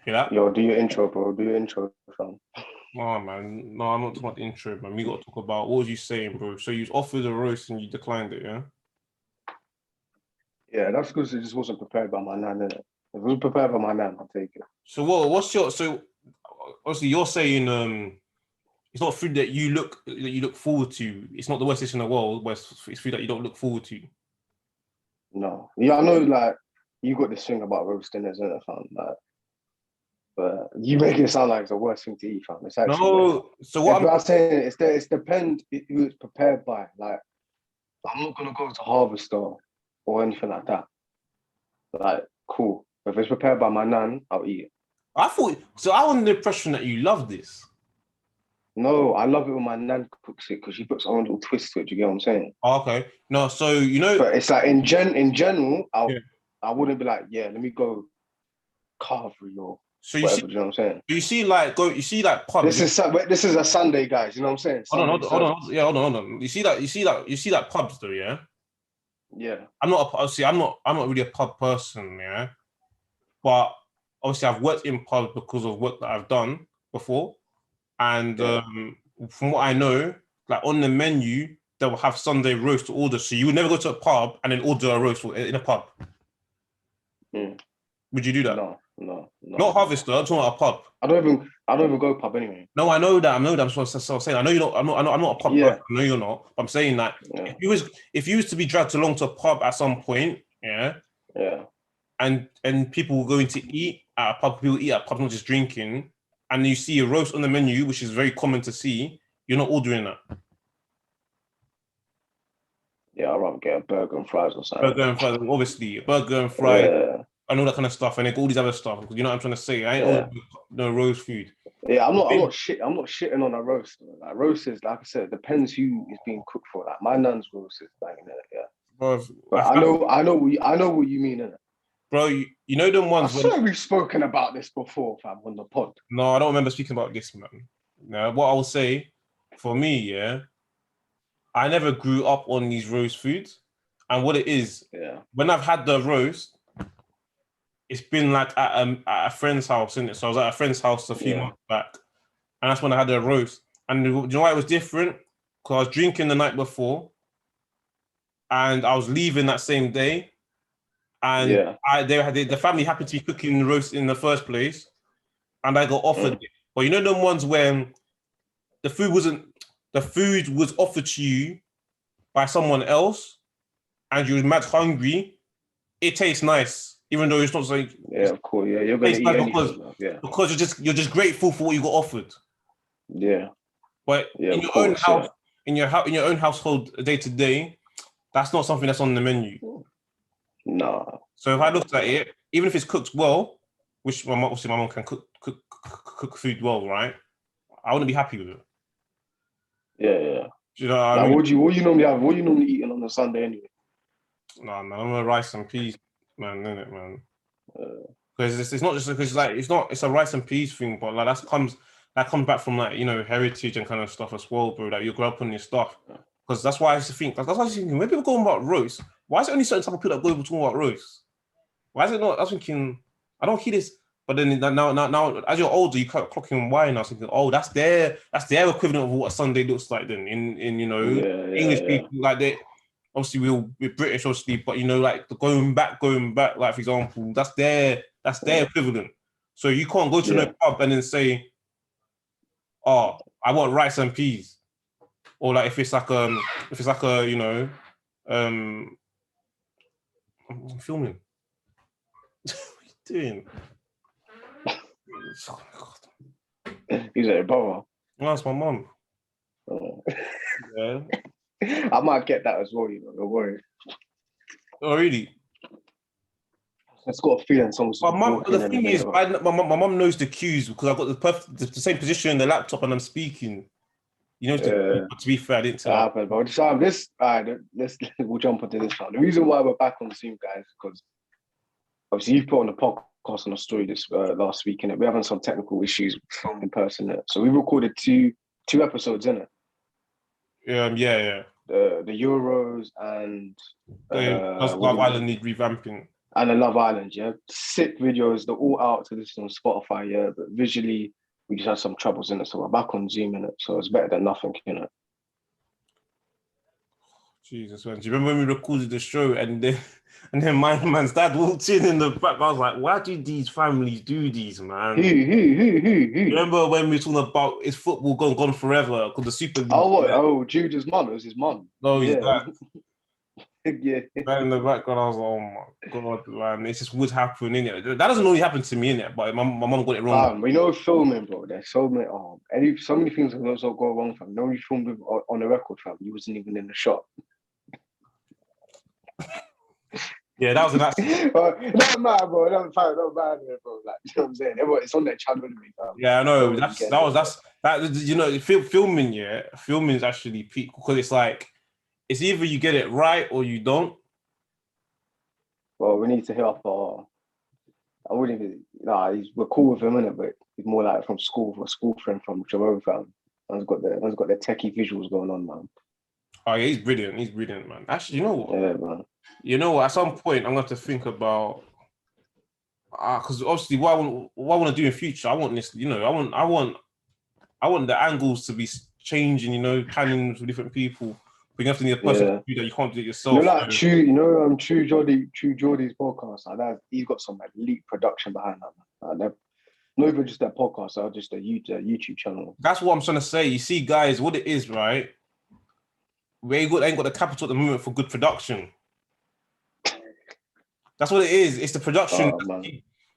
Yeah. Yo, do your intro, bro. Do your intro, fam. Oh man, no, I'm not talking about the intro, man. We got to talk about what was you saying, bro? So you offered a roast and you declined it, yeah? Yeah, that's because it just wasn't prepared by my nan, innit? If it was prepared by my nan, I'll take it. So what's your obviously you're saying it's not food that you look forward to. It's not the worst dish in the world, but it's food that you don't look forward to. No. Yeah, I know, like, you got this thing about roasting, isn't it, fam? Like, but you make it sound like it's the worst thing to eat, fam. It's actually not. No, so If what I'm saying it's depend who it's prepared by. Like, I'm not gonna go to Harvester or anything like that. Like, cool. If it's prepared by my nan, I'll eat it. I thought so I was under the impression that you love this. No, I love it when my nan cooks it because she puts her own little twist to it. Do you get what I'm saying? Oh, okay. No, so you know, But it's like in general, yeah. I wouldn't be like, yeah, let me go carvery or So you see whatever. Do you know what I'm saying? you see like pubs. This is a Sunday, guys. You know what I'm saying? Hold on, Sunday service. yeah, hold on. You see that pubs though, yeah. Yeah, Obviously I'm not really a pub person, yeah. But obviously I've worked in pubs because of work that I've done before, and yeah. from what I know, like on the menu they will have Sunday roast to order. So you would never go to a pub and then order a roast in a pub. Mm. Would you do that? No. Not Harvester. I'm talking about a pub. I don't even go pub anyway. No, I know that. I know that. I'm so saying. I know you're not. I'm not a pub person. Yeah, I know you're not. But I'm saying that yeah, if you was to be dragged along to a pub at some point, yeah, yeah. and people were going to eat at a pub, people eat at a pub, not just drinking, and you see a roast on the menu, which is very common to see, you're not ordering that. Yeah, I'd rather get a burger and fries or something. Burger and fries, obviously, burger and fries, Yeah, and all that kind of stuff, and like all these other stuff. You know what I'm trying to say? I ain't yeah, ordering no roast food. yeah. I'm not shitting on a roast. Like roast is, like I said, it depends who is being cooked for. Like my nan's roast is banging it. Yeah, Bro, but I know what you mean. Innit? bro, you know them I ones when. swear we've spoken about this before, fam, on the pod. No, I don't remember speaking about this, man. Now, what I will say, for me, yeah, I never grew up on these roast foods, and what it is, Yeah, when I've had the roast, it's been like at a friend's house, isn't it? So I was at a friend's house a few yeah. months back, and that's when I had the roast. And you know why it was different? Because I was drinking the night before, and I was leaving that same day, and Yeah. the family happened to be cooking the roast in the first place, and I got offered Mm. it. But you know them ones when the food wasn't the food was offered to you by someone else, and you were mad hungry. It tastes nice, even though it's not like Yeah, of course. Yeah, you're it gonna tastes eat nice anything, man. Yeah, because you're just grateful for what you got offered. yeah, But yeah, in of your own course. house, Yeah. in your own household day to day, that's not something that's on the menu. Nah. So if I Nah. looked at it, even if it's cooked well, which obviously my mom can cook food well, right? I wouldn't be happy with it. Yeah, yeah. Do you know what I Like, mean? what you normally have? What you normally eating on a Sunday anyway? No, man, I'm a rice and peas man, innit, man? Uh, Because it's not just because like it's a rice and peas thing, but like that comes back from like heritage and kind of stuff as well, bro. Like you grow up on your stuff. Because that's why I used to think that's why I was thinking when people go about roast, why is it only certain type of people that go talking about roast? Why is it not? I was thinking I don't hear this, but then now as you're older, you start clocking wine. I was thinking, oh, that's their equivalent of what Sunday looks like. Then in yeah, yeah, English yeah. people like they obviously we're British, obviously, but like going back, like for example, that's their Yeah, equivalent. So you can't go to no yeah. pub and then say, "Oh, I want rice and peas," or like if it's like a um, I'm filming. What are you doing? Oh my God. He's like, brother. No, that's my mum. Oh. Yeah. I might get that as well. You know, don't worry. Oh, really? It's got a feeling someone's My mum. walking The in a thing minute. is, my mum knows the cues because I've got the same position in the laptop and I'm speaking. You know, the cues, Yeah, but to be fair, I didn't tell that her. happened. But this, all right, we'll jump into this one. The reason why we're back on the scene, guys, because obviously you put on the podcast on a story this last week, and we're having some technical issues filming in person. So we recorded two episodes in it. Yeah. The Euros and Does what Love did we Island do? need revamping? And the Love Island, yeah. Sick videos, they're all out to listen on Spotify, yeah. But visually, we just had some troubles in it. So we're back on Zoom in it. So it's better than nothing, you know. Jesus, man. Do you remember when we recorded the show and then my man's dad walked in the back? I was like, why do these families do these, man? You Who? remember when we were talking about is football gone forever? Because the Super League. Oh, what? Oh, Jude's mum. It was his mum. No, he's Yeah. dad. Yeah. Man in the background, I was like, oh my god, man, this just would happen in it. That doesn't only happen to me in it, but my mom got it wrong. We know filming, bro. There's so many, so many things that also go wrong, fam. No, you filmed on the record, fam. You wasn't even in the shot. Yeah, that was an accident. It doesn't matter, bro. It doesn't matter, bro. Like, you know what I'm saying? It's on their channel, fam. Yeah, I know. That you know, filming. Yeah, filming is actually peak because it's like it's either you get it right or you don't. Well, we need to hit up I wouldn't even. Nah, we're cool with him, innit? But he's more like from school, a school friend from Jerome, fam. Man's got the techie visuals going on, man. Oh yeah, he's brilliant. He's brilliant, man. Actually, you know what? Yeah, man. You know what? At some point, I'm going to have to think about because obviously, what I want to do in future, I want this. You know, I want the angles to be changing. You know, panning with different people. But you have to need a person to do that. You can't do it yourself. You know, like True Geordie's podcast. Like that, he's got some elite production behind that. Man. Not even just that podcast, or just a YouTube channel. That's what I'm trying to say. You see, guys, what it is, right? We ain't got the capital at the moment for good production. That's what it is. It's the production.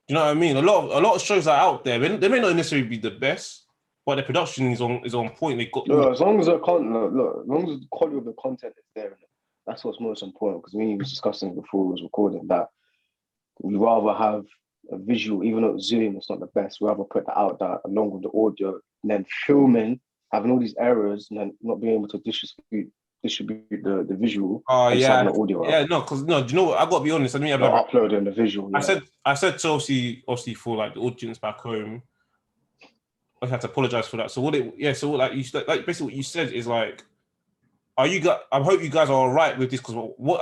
You know what I mean? A lot of shows are out there. They may not necessarily be the best, but the production is on point. They got as long as the quality of the content is there, that's what's most important. Because we was discussing before we was recording that we rather have a visual, even though Zoom is not the best. We rather put that out there along with the audio, and then filming, having all these errors, and then not being able to distribute the visual. Oh yeah, the audio yeah. No, because do you know what? I got to be honest. I mean, uploading the visual. Yeah. I said to obviously for like the audience back home. I have to apologize for that. So basically what you said is like, I hope you guys are all right with this because what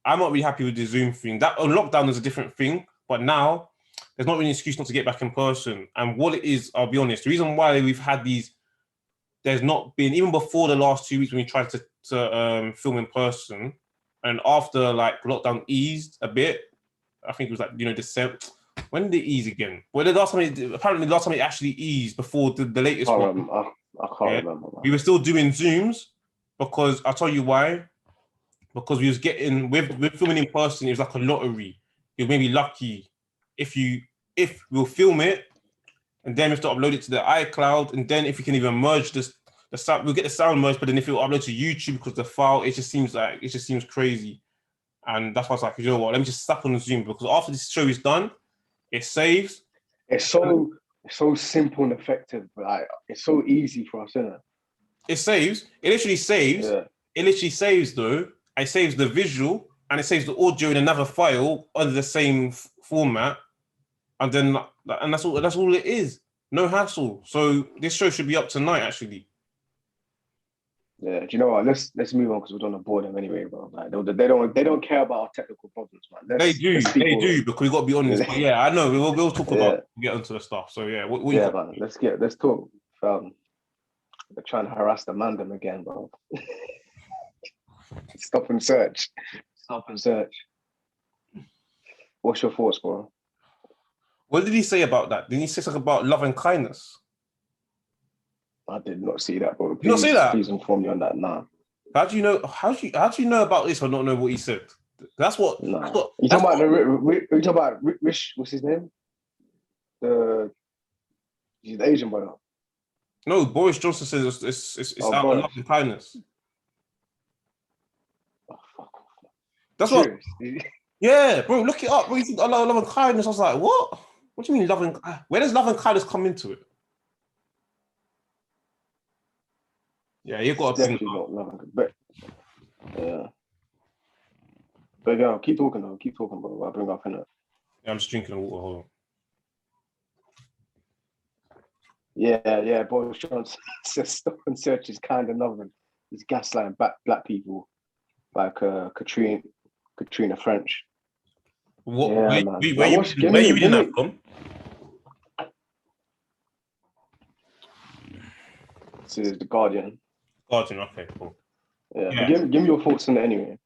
I'm not really happy with the Zoom thing. That on lockdown is a different thing, but now there's not really an excuse not to get back in person. And what it is, I'll be honest, the reason why we've had these, there's not been even before the last 2 weeks when we tried to film in person, and after like lockdown eased a bit, I think it was like December. When did it ease again? Well, the last time it actually eased before the latest one. I can't remember. We were still doing Zooms because I'll tell you why. Because we was getting with filming in person, it was like a lottery. You're maybe lucky if we'll film it, and then we have to upload it to the iCloud, and then if we can even merge the sound, we'll get the sound merged. But then if it'll upload to YouTube because the file, it just seems crazy, and that's why I was like, you know what? Let me just slap on the Zoom because after this show is done. It saves. It's so simple and effective. Like it's so easy for us, isn't it? It saves. It literally saves. Yeah. It literally saves though. It saves the visual and it saves the audio in another file under the same format, and that's all it is. No hassle. So this show should be up tonight, actually. Yeah, do you know what? Let's move on because we don't want to bore them anyway, bro. Like they don't care about our technical problems, man. They do because we got to be honest. But yeah, I know we'll talk about get into the stuff. So yeah, man. Let's talk. They're trying to harass the mandem again, bro. Stop and search. What's your thoughts, bro? What did he say about that? Did he say something about love and kindness? I did not see that, bro. You not see that? Please inform me on that. Nah. How do you know? How do you know about this or not know what he said? That's what. Nah. You talking about Rich? What's his name? He's the Asian brother. No, Boris Johnson says it's out of love and kindness. Oh, fuck. That's what. Yeah, bro. Look it up. Bro, you think love and kindness? I was like, what? What do you mean love and? Where does love and kindness come into it? Yeah, you've got to definitely not loving, but yeah. But yeah, keep talking, bro. I'll bring up in it. Yeah, I'm just drinking water. Hold on. Yeah. Boris Johnson says stop and search is kind of loving. He's gaslighting black people like Katrina French. What? Yeah, Where, man. where Like, you what's reading, where you reading that from? This is the Guardian. Guardian. Okay, cool. Yeah, but Yeah. give me your thoughts on it anyway,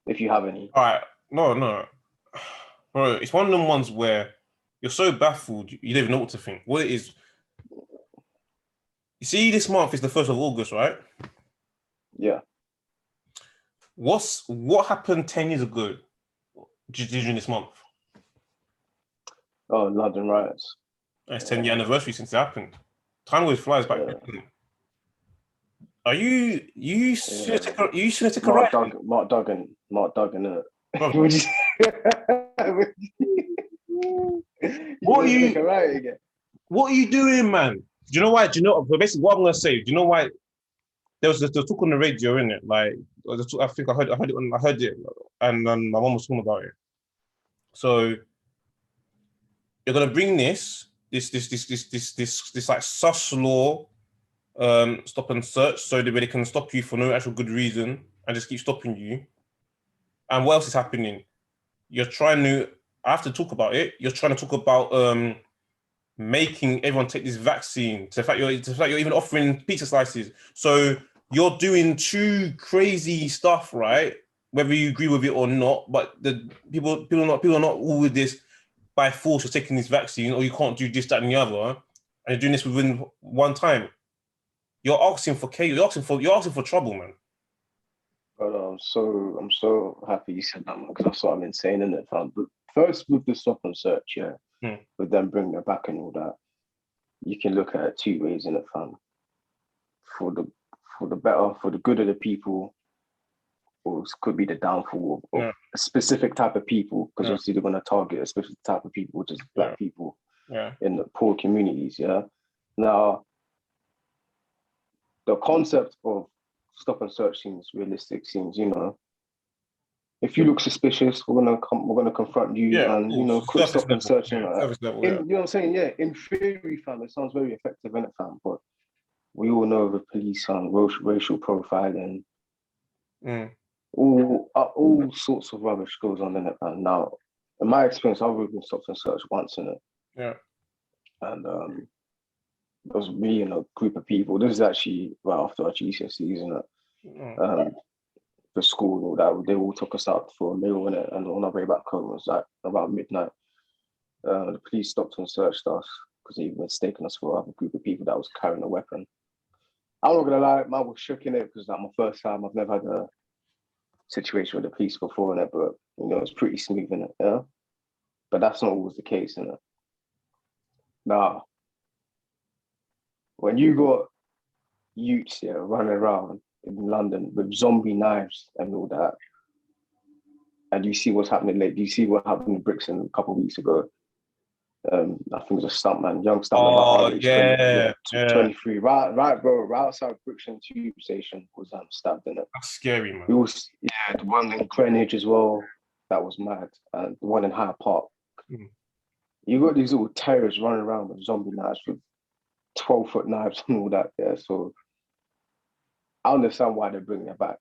if you have any. All right. No, bro. It's one of them ones where you're so baffled you don't even know what to think. What it is. You see, this month is the 1st of August, right? Yeah. What happened 10 years ago during this month? Oh, London riots. It's 10-year anniversary since it happened. Time always flies back. Yeah. Are you should take a Mark ride? Duggan, innit? Bro, Would you? what are You take you a right again. what are you doing, man? Do you know why? Do you know basically what I'm gonna say? Do you know why there was talk on the radio, in it? Like I think I heard it, and my mom was talking about it. So you're gonna bring this like sus law, stop and search, so that they can stop you for no actual good reason and just keep stopping you. And what else is happening? You're trying to. I have to talk about it. You're trying to talk about making everyone take this vaccine. To the fact you're even offering pizza slices. So you're doing two crazy stuff, right? Whether you agree with it or not, but the people are not all with this by force. You're taking this vaccine, or you can't do this, that, and the other, and you're doing this within one time. You're asking for chaos. You're asking for trouble, man. But I'm so happy you said that, because that's what I've been saying, innit, fam? But first, with the stop and search, yeah, with them bringing it back and all that, you can look at it two ways, innit, fam? For the better, for the good of the people, or it could be the downfall of a specific type of people, because obviously they're going to target a specific type of people, which is black people in the poor communities. Yeah. Now, the concept of stop and search seems realistic. Seems, if you look suspicious, we're gonna confront you and quick stop and search and like that. You know what I'm saying? Yeah. In theory, fam, it sounds very effective, innit, fam? But we all know the police and racial profiling. All sorts of rubbish goes on in it, man. Now, in my experience, I've been stopped and searched once in it. Yeah. And it was me and a group of people. This is actually right after our GCSEs, isn't it? For school and all that. They all took us out for a meal in it, and on our way back home, it was like about midnight. The police stopped and searched us because they were mistaken us for a group of people that was carrying a weapon. I'm not gonna lie, man was shook in it because like my first time. I've never had a situation with the police before in it, but it's pretty smooth in it, yeah. But that's not always the case, in it. Now, when you got youths here running around in London with zombie knives and all that, and you see what's happening late, you see what happened in Brixton a couple of weeks ago. I think it was a stuntman, young stuntman, about our age, 23, right, bro, right outside Brixton Tube Station was stabbed in it. That's scary, man. It was, the one in Greenwich as well, that was mad, and the one in Hyde Park. You got these little terrorists running around with zombie knives, with 12-foot knives and all that there. So I understand why they're bringing it back,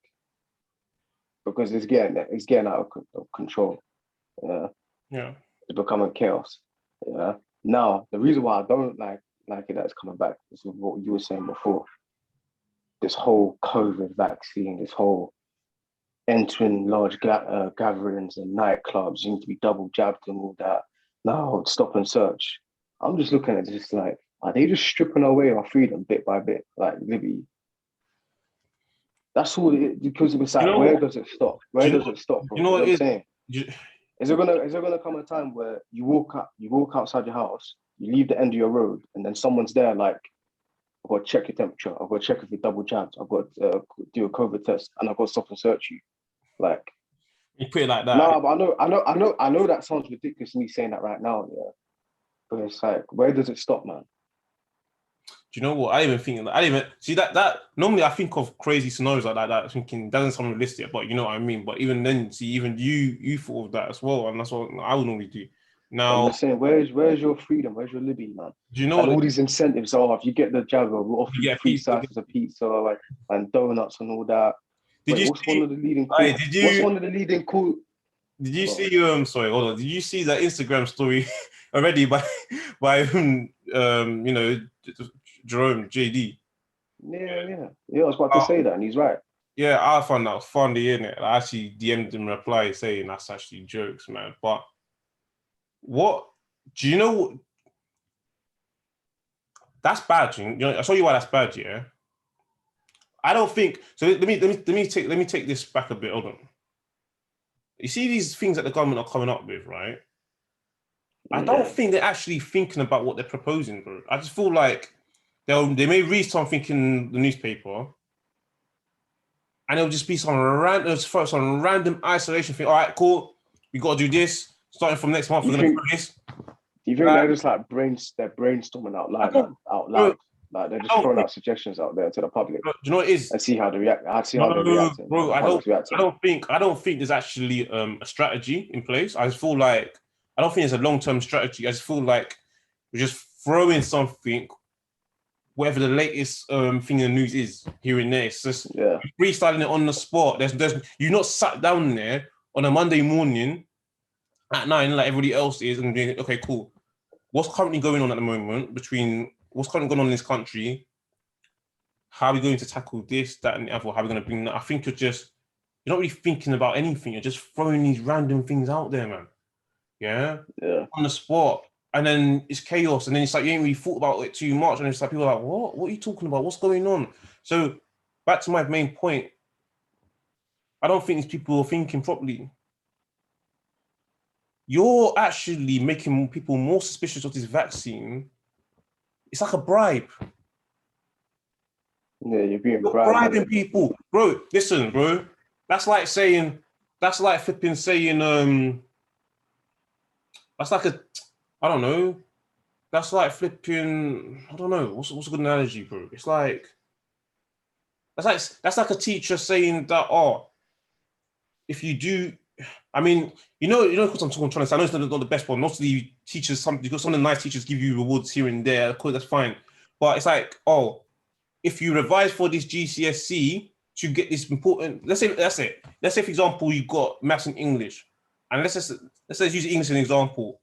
because it's getting out of control. Yeah, it's becoming chaos. Yeah. Now, the reason why I don't like it that it's coming back is what you were saying before. This whole COVID vaccine, this whole entering large gatherings and nightclubs, you need to be double jabbed and all that. Now, stop and search. I'm just looking at this like, are they just stripping away our freedom bit by bit, like liberty? That's all it, because it's like, where does it stop? Where does it stop? Bro? You know what I'm saying? Is there gonna come a time where you walk outside your house, you leave the end of your road, and then someone's there like, I've got to check your temperature, I've got to check if you're double jabbed, I've got to do a COVID test, and I've got to stop and search you. Like, you put it like that. No, but I know that sounds ridiculous, me saying that right now, yeah. But it's like, where does it stop, man? Do you know what? I didn't even think. I didn't even see that. Normally, I think of crazy scenarios like that. Thinking doesn't sound realistic, but you know what I mean. But even then, see, even you thought of that as well, and that's what I would normally do. Now, I'm just saying, where's your freedom? Where's your liberty, man? Do you know? And all these incentives are, if you get the jab, we'll offer you free pizza. slices of pizza, like, and donuts and all that. What's one of the leading? Did you see sorry, hold on. Did you see that Instagram story already by Jerome JD? Yeah. I was about to say that, and he's right. Yeah, I found that funny, innit? I actually DM'd him reply saying that's actually jokes, man. But what do you know? That's bad. You know, I show you why that's bad. Yeah, I don't think so. Let me take this back a bit. Hold on. You see these things that the government are coming up with, right? I don't think they're actually thinking about what they're proposing, bro. I just feel like they may read something in the newspaper, and it'll just be some random isolation thing. All right, cool. We got to do this. Starting from next month, we're going to do this. Do you think they're just like they're brainstorming out loud? Bro, like they're just throwing out suggestions out there to the public. Bro, do you know what it is? And see how they react. How they react. Bro, I don't think there's actually a strategy in place. I just feel like I don't think it's a long-term strategy. I just feel like we're just throwing something, whatever the latest thing in the news is here and there. It's just freestyling it on the spot. There's you're not sat down there on a Monday morning at 9 like everybody else is and being, okay, cool. What's currently going on at the moment between what's currently going on in this country? How are we going to tackle this, that, and the other? How are we going to bring that? I think you're not really thinking about anything. You're just throwing these random things out there, man. Yeah. On the spot. And then it's chaos. And then it's like you ain't really thought about it too much. And it's like people are like, what? What are you talking about? What's going on? So back to my main point. I don't think these people are thinking properly. You're actually making people more suspicious of this vaccine. It's like a bribe. Yeah, you're bribing people. Bro, listen, bro. That's like flipping saying, that's like I don't know. That's like flipping, I don't know. What's a good analogy, bro? It's like, that's like a teacher saying that, if you do, I mean, you know what I'm trying to say. I know it's not the best one. Most of the teachers, some of the nice teachers give you rewards here and there. Of course, that's fine. But it's like, if you revise for this GCSE to get this important, let's say that's it. Let's say, for example, you got maths and English, and let's use English as an example.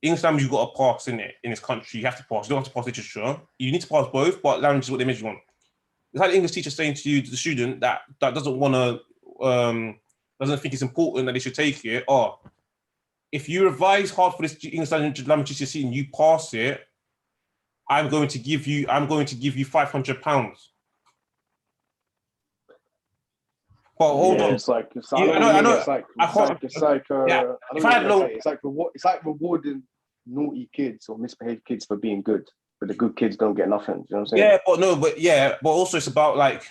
English language you've got to pass in this country. You have to pass. You don't have to pass literature. You need to pass both, but language is what they measure on. It's like the English teacher saying to you, to the student that doesn't want to, doesn't think it's important that they should take it. If you revise hard for this English language GCSE and you pass it, I'm going to give you £500. But hold on. It's like It's like rewarding naughty kids or misbehaved kids for being good, but the good kids don't get nothing. You know what I'm saying? But also it's about like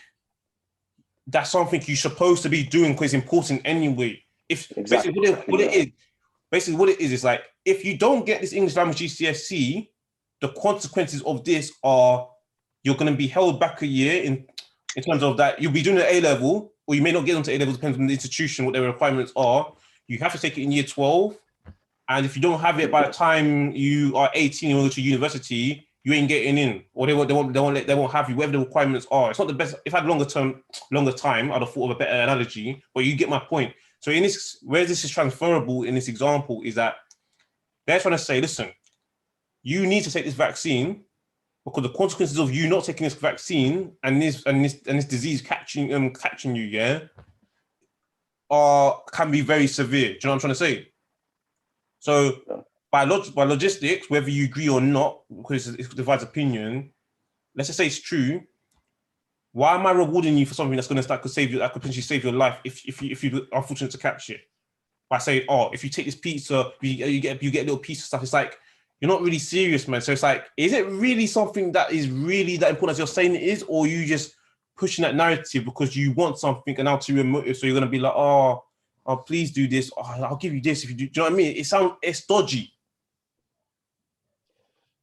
that's something you're supposed to be doing because it's important anyway. Basically what it is like if you don't get this English language GCSE, the consequences of this are you're going to be held back a year in terms of that you'll be doing an A level, or you may not get onto A level, depends on the institution, what their requirements are. You have to take it in year 12. And if you don't have it by the time you are 18 and go to university, you ain't getting in, or they won't have you, whatever the requirements are. It's not the best. If I had longer time, I'd have thought of a better analogy, but you get my point. So in this, where this is transferable in this example is that they're trying to say, listen, you need to take this vaccine because the consequences of you not taking this vaccine and this disease catching you, can be very severe. Do you know what I'm trying to say? So by logistics, whether you agree or not, because it divides opinion, let's just say it's true. Why am I rewarding you for something that's going to could potentially save your life if you're unfortunate to catch it? By saying, if you take this pizza, you get a little piece of stuff. It's like you're not really serious, man. So it's like, is it really something that is really that important as you're saying it is, or you just pushing that narrative because you want something and ulterior motive? So you're going to be like, oh, please do this. I'll give you this if you do. Do you know what I mean? It's dodgy.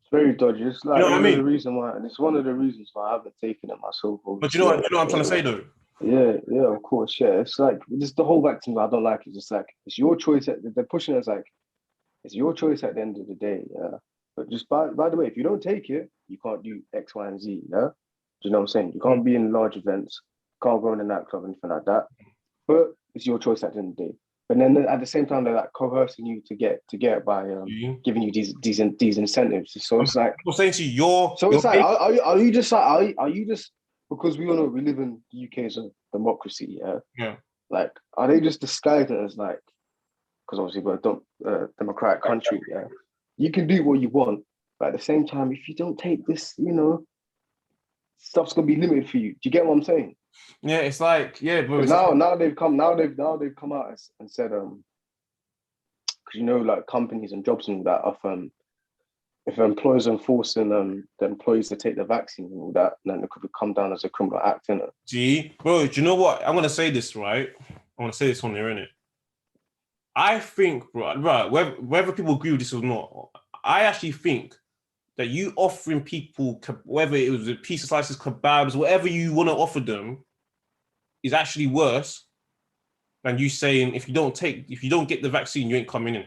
It's very dodgy. It's like you know one of the reasons why I haven't taken it myself. But you know what I'm trying to say though. Yeah, of course, yeah. It's like this the whole vaccine. I don't like it. It's like it's your choice. They're pushing it as like it's your choice at the end of the day. Yeah, but just by the way, if you don't take it, you can't do X, Y, and Z. Yeah, do you know what I'm saying? You can't be in large events. Can't go in a nightclub, anything like that. But it's your choice at the end of the day. But then at the same time, they're like coercing you to get it by giving you these incentives. So it's like I'm saying to you, so it's like are you just like are you just because we all know we live in the UK as a democracy, yeah? Yeah. Like, are they just disguising it as like because obviously we're a democratic country, yeah? You can do what you want, but at the same time, if you don't take this, stuff's gonna be limited for you. Do you get what I'm saying? Yeah, it's like, yeah, bro. Because now they've come out and said because like companies and jobs and all that if employers are enforcing the employees to take the vaccine and all that, then it could come down as a criminal act, innit? Bro, do you know what? I'm gonna say this, right? I'm gonna say this on here, innit? I think, bro, right, whether people agree with this or not, I actually think that you offering people, whether it was a piece of slices, kebabs, whatever you want to offer them, is actually worse than you saying if you don't get the vaccine, you ain't coming in.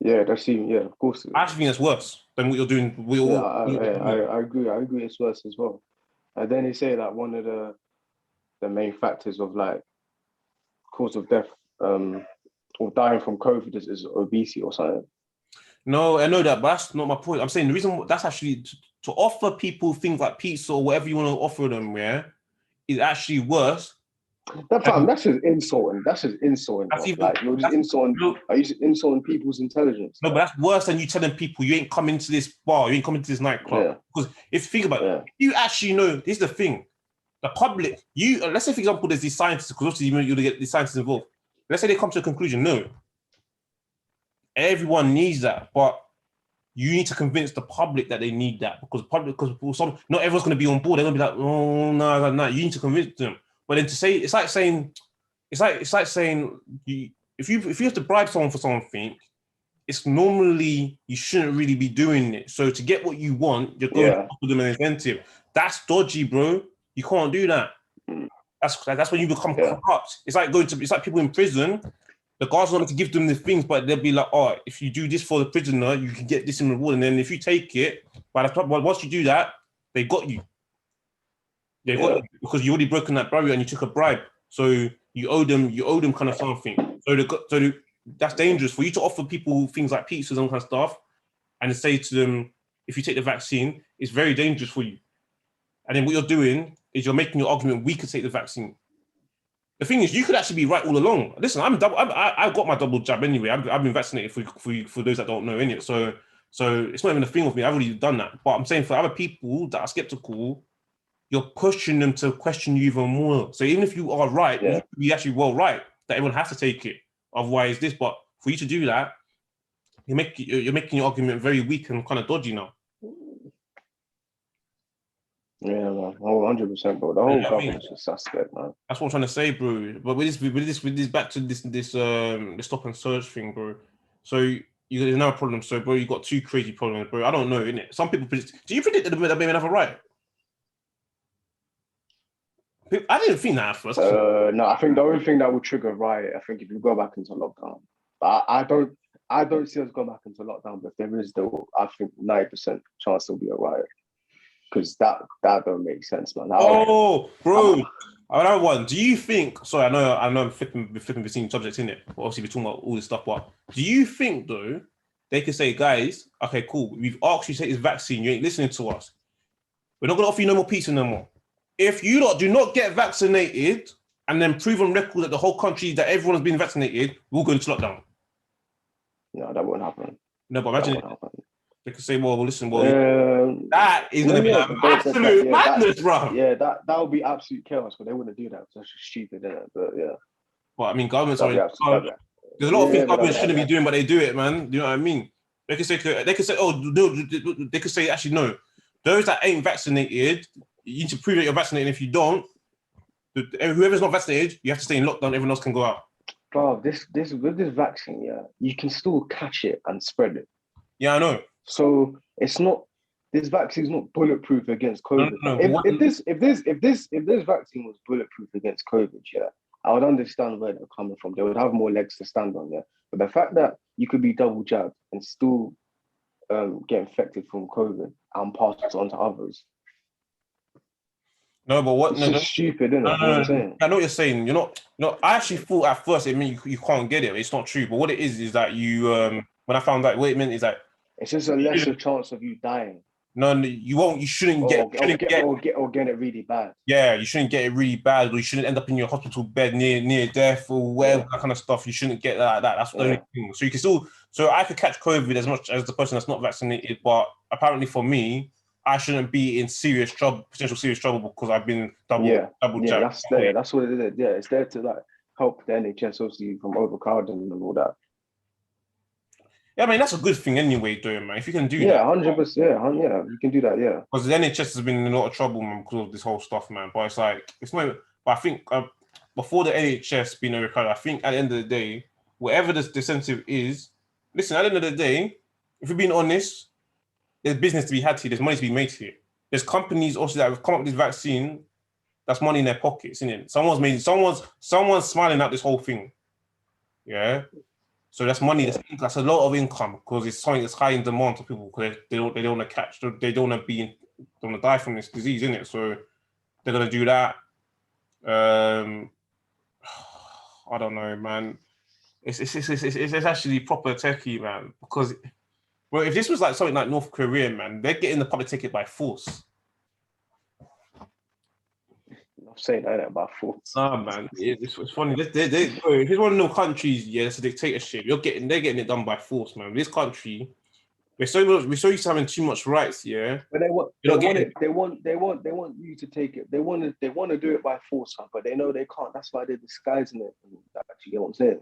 Yeah, of course. I actually think that's worse than what you're doing. I agree. I agree. It's worse as well. And then they say that one of the main factors of like cause of death or dying from COVID is obesity or something. No, I know that, but that's not my point. I'm saying the reason that's actually to offer people things like pizza or whatever you want to offer them, yeah, is actually worse. That's just insulting. That's just insulting. Like you're just insulting. Are you insulting people's intelligence? No, but that's worse than you telling people you ain't coming to this bar, you ain't coming to this nightclub. Yeah. Because if you think about it, you actually know this is the thing. The public, let's say for example, there's these scientists, because obviously you're gonna get these scientists involved. Let's say they come to a conclusion, no, everyone needs that, but you need to convince the public that they need that because not everyone's going to be on board. They're going to be like, oh no. You need to convince them. But then to say it's like saying if you have to bribe someone for something, it's normally you shouldn't really be doing it. So to get what you want, you're going to offer them an incentive. That's dodgy, bro. You can't do that. That's when you become corrupt. It's like people in prison. The guards want to give them the things, but they'll be like, oh, if you do this for the prisoner, you can get this in reward. And then if you take it, once you do that, they got you. They got you because you already broken that barrier and you took a bribe. So you owe them kind of something. So that's dangerous for you to offer people things like pizzas and kind of stuff and to say to them, if you take the vaccine, it's very dangerous for you. And then what you're doing is you're making your argument, we could take the vaccine. The thing is, you could actually be right all along. Listen, I've got my double jab anyway. I've been vaccinated for those that don't know, innit? So it's not even a thing with me. I've already done that. But I'm saying for other people that are skeptical, you're pushing them to question you even more. So even if you are right, you could be actually well right that everyone has to take it. Otherwise, but for you to do that, you're making your argument very weak and kind of dodgy now. Yeah, man. 100%, bro. The whole government's just suspect, man. That's what I'm trying to say, bro. But with this back to this stop and search thing, bro. So there's another problem. So, bro, you got two crazy problems, bro. I don't know, innit? Some people predict. Do you predict that there may have a riot? I didn't think that at first. No, I think the only thing that would trigger a riot, I think if you go back into lockdown. But I don't see us go back into lockdown. But if there is, I think 90% chance there'll be a riot. Because that don't make sense, man. Bro. Another one. Do you think? Sorry, I know I'm flipping between subjects in it. Obviously, we're talking about all this stuff. But do you think though they could say, guys, okay, cool. We've asked you to take this vaccine. You ain't listening to us. We're not gonna offer you no more pizza no more. If you lot do not get vaccinated and then prove on record that the whole country that everyone has been vaccinated, we'll go into lockdown. No, that won't happen. No, but imagine they could say, well, listen, that is going to be absolute madness, bro. Yeah, that would be absolute chaos, but they wouldn't do that. That's just stupid, isn't it? But yeah. Well, I mean, governments are. There's a lot of things governments shouldn't be doing, but they do it, man. Do you know what I mean? They could say, oh, no, they could say, actually, no. Those that ain't vaccinated, you need to prove that you're vaccinated. If you don't, whoever's not vaccinated, you have to stay in lockdown. Everyone else can go out. Bro, with this vaccine, you can still catch it and spread it. Yeah, I know. So it's not. This vaccine is not bulletproof against COVID. No, if this vaccine was bulletproof against COVID, I would understand where they're coming from. They would have more legs to stand on there. But the fact that you could be double jabbed and still get infected from COVID and pass it on to others. No, but what? It's No, no, just stupid, isn't no, it? You know what I'm no, no. saying? I know what you're saying. You're not. No, I actually thought at first it meant you can't get it. It's not true. But what it is that you when I found out what it meant is that It's just a lesser chance of you dying no, no, you won't. You shouldn't get. or get it really bad. Yeah, you shouldn't get it really bad, or you shouldn't end up in your hospital bed near death or whatever that kind of stuff. You shouldn't get that like that. That's the only thing. So you can still. So I could catch COVID as much as the person that's not vaccinated, but apparently for me, I shouldn't be in serious trouble, potential serious trouble because I've been double Yeah, jabbed. that's there. That's what it is. Yeah, it's there to like help the NHS obviously from overcrowding and all that. Yeah, I mean that's a good thing anyway, though, man. If you can do Yeah, that, 100%. Yeah, you can do that. Yeah, because the NHS has been in a lot of trouble, man, because of this whole stuff, man. But it's like it's not. But I think before the NHS being overcrowded, I think at the end of the day, whatever the incentive is, listen. At the end of the day, if we're being honest, there's business to be had here. There's money to be made here. There's companies also that have come up with this vaccine. That's money in their pockets, isn't it? Someone's smiling at this whole thing. Yeah. So that's money. That's a lot of income because it's something that's high in demand to people because they don't want to catch. They don't want to don't want to die from this disease, isn't it? So they're gonna do that. I don't know, man. It's actually proper techie, man. Because well, if this was like something like North Korea, man, they're getting the public ticket by force. I'm saying that about force. Nah, man, it's funny. If it's one of those countries, yeah, it's a dictatorship. They're getting it done by force, man. This country, we're so used to having too much rights, yeah. But they want you to take it. They want to do it by force, but they know they can't. That's why they're disguising it. You get what I'm saying?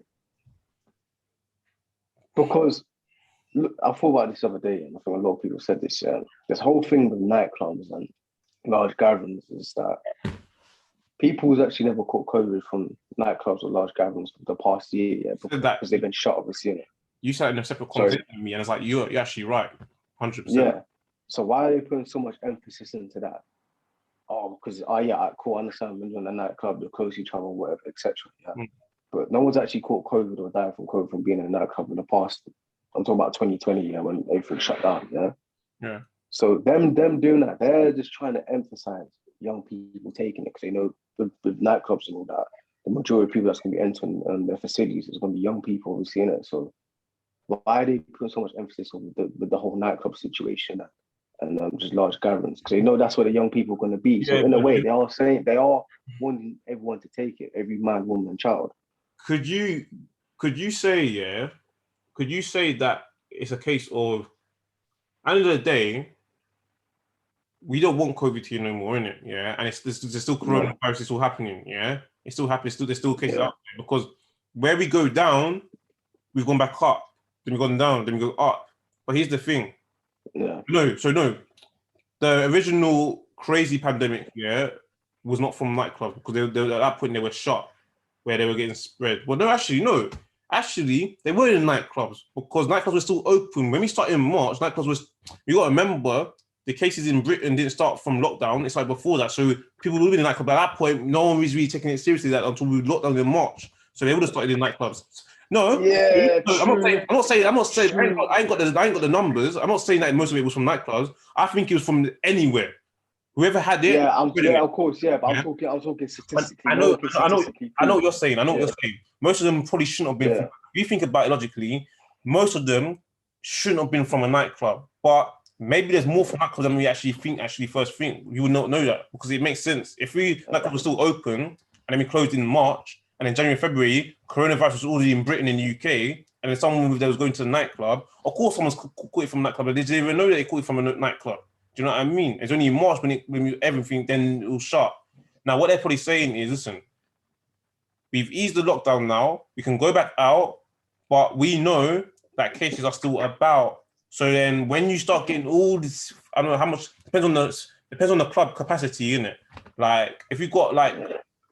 Because look, I thought about this the other day, and I think a lot of people said this. This whole thing with nightclubs and large gatherings is that people's actually never caught COVID from nightclubs or large gatherings for the past year, because they've been shut, obviously. You said in a separate conversation with me, and it's like you're actually right, 100%. Yeah. So why are they putting so much emphasis into that? Oh, because cool, I understand when you're in a nightclub, you're close to each other, whatever, etc. Yeah. But no one's actually caught COVID or died from COVID from being in a nightclub in the past. I'm talking about 2020, yeah, when everything shut down, yeah. Yeah. So them doing that, they're just trying to emphasize young people taking it because they know with nightclubs and all that, the majority of people that's going to be entering their facilities is going to be young people who've seen it. So why are they putting so much emphasis on the whole nightclub situation and just large gatherings? Because they know that's where the young people are going to be. So in a way, they are wanting everyone to take it, every man, woman, and child. Could you say that it's a case of at the end of the day, we don't want COVID here no more, innit? Yeah, and there's still coronavirus is still happening. Yeah, it's still happening. There's still cases out there because where we go down, we've gone back up. Then we've gone down. Then we go up. But here's the thing. Yeah. No. The original crazy pandemic, was not from nightclubs because they at that point they were shut where they were getting spread. Well, no. Actually, they were in nightclubs because nightclubs were still open. When we started in March, nightclubs was. You got to remember the cases in Britain didn't start from lockdown. It's like before that. So people were in the nightclub. At that point, no one was really taking it seriously until we locked down in March. So they would have started in nightclubs. No, I'm not saying. I ain't got the numbers. I'm not saying that most of it was from nightclubs. I think it was from anywhere. Whoever had it. Of course, but I'm talking statistically. I know what you're saying. What you're saying. Most of them probably shouldn't have been. Yeah. If you think about it logically, most of them shouldn't have been from a nightclub. But maybe there's more from nightclubs than we actually first think. You would not know that because it makes sense. If nightclubs were still open and then we closed in March. And in January, February, coronavirus was already in Britain and the UK, and then someone that was going to the nightclub. Of course, someone's caught it from a nightclub, but they didn't even know that they caught it from a nightclub. Do you know what I mean? It's only in March when everything then it was shut. Now, what they're probably saying is, listen, we've eased the lockdown now. We can go back out, but we know that cases are still about. So then, when you start getting all this, I don't know how much depends on the club capacity, innit? Like if you've got like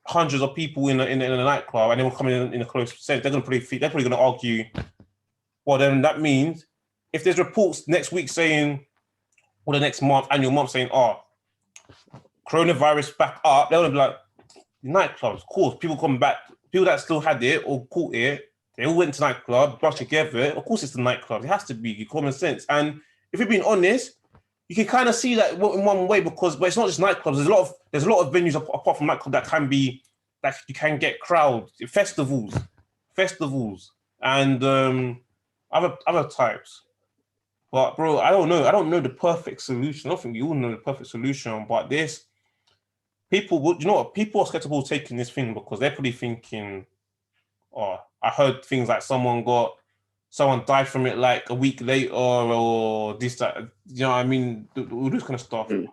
hundreds of people in a nightclub and they will come in a close sense, they're probably going to argue, well, then that means if there's reports next week saying, or the next annual month saying, coronavirus back up, they're going to be like, nightclubs, of course, people come back, people that still had it or caught it, they all went to nightclub, brushed together, of course it's the nightclub, it has to be common sense. And if you're being honest, you can kind of see that in one way because, but it's not just nightclubs. There's a lot of venues apart from nightclubs that can be that you can get crowds, festivals, and other types. But bro, I don't know. I don't know the perfect solution. I don't think we all know the perfect solution. But this people, you know what? People are skeptical taking this thing because they're probably thinking, "Oh, I heard things like someone died from it like a week later, or this that." You know what I mean? All this kind of stuff. Mm.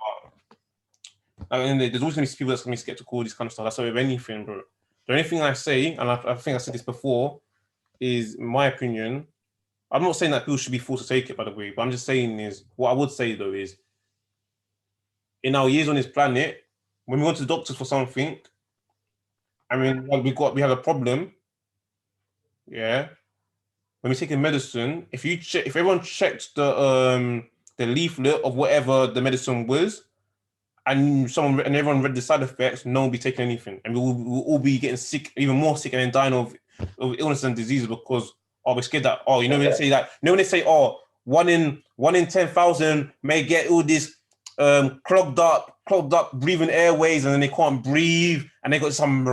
And there's always going to be people that's going to be skeptical of this kind of stuff. That's why with anything, bro. The only thing I say, and I think I said this before, is in my opinion. I'm not saying that people should be forced to take it, by the way, but I'm just saying is what I would say though is in our years on this planet, when we went to the doctors for something, I mean, like we have a problem, yeah. When we take a medicine, if everyone checked the leaflet of whatever the medicine was, and everyone read the side effects, no one will be taking anything, and we'll all be getting sick, even more sick, and then dying of illness and diseases because we're scared that when they say that when they say one in 10,000 may get all this clogged up breathing airways, and then they can't breathe, and they got some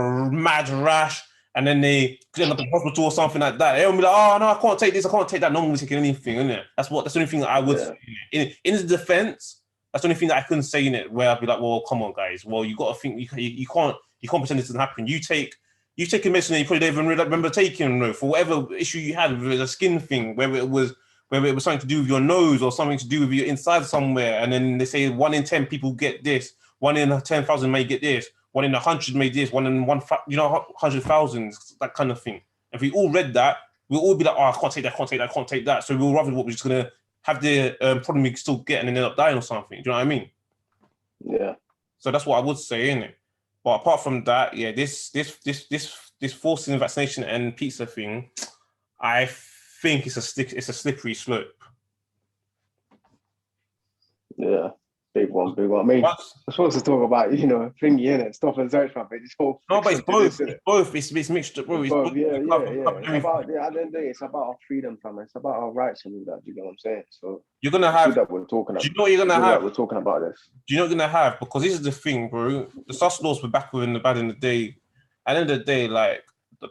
mad rash, and then they end up in hospital or something like that. Everyone be like, oh no, I can't take this, I can't take that. No one will be taking anything, isn't it? That's the only thing that I would say. In his defense. That's the only thing that I couldn't say in it, where I'd be like, well, come on, guys. Well, you got to think you can't pretend this doesn't happen. You take a medicine that you probably don't even remember taking, for whatever issue you had, whether it was a skin thing, whether it was something to do with your nose or something to do with your inside somewhere, and then they say 1 in 10 people get this, 1 in 10,000 may get this, 1 in 100 may this, 1 in 100,000, that kind of thing. If we all read that, we'll all be like, oh, I can't take that, I can't take that. So we'll rather what we're just gonna have the problem we still get and then end up dying or something. Do you know what I mean? Yeah. So that's what I would say, innit? But apart from that, yeah, this forcing vaccination and pizza thing, I think it's a slippery slope. Yeah. Big one. I mean, I'm supposed to talk about, thingy, innit? Stop and search for it. No, but it's both. It's mixed, bro. It's both. Yeah. It's about, at the end of the day, it's about our freedom, fam. It's about our rights and all that. You know what I'm saying? So you're gonna have. that we're talking about. Do you know what you're gonna have? We're talking about this. Do you know what you're gonna have? Because this is the thing, bro. The sus laws were back in the bad in the day. At the end of the day, like our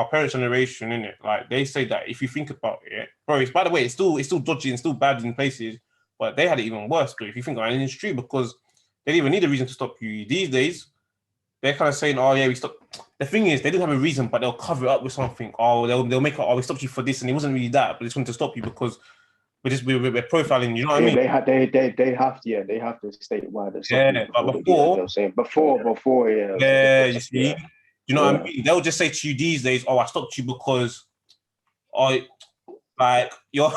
parents' generation, innit? Like they say that if you think about it, bro. By the way, it's still dodgy and still bad in places. But they had it even worse, though, if you think about it. And it's true because they didn't even need a reason to stop you. These days, they're kind of saying, oh, yeah, we stopped. The thing is, they didn't have a reason, but they'll cover it up with something. Oh, they'll make it, we stopped you for this. And it wasn't really that, but they just wanted to stop you because we're profiling, you know what I mean? They have to state why they're stopping. But before, you know what I'm saying? Before, yeah. Yeah, you see? You know what I mean? They'll just say to you these days, oh, I stopped you because like your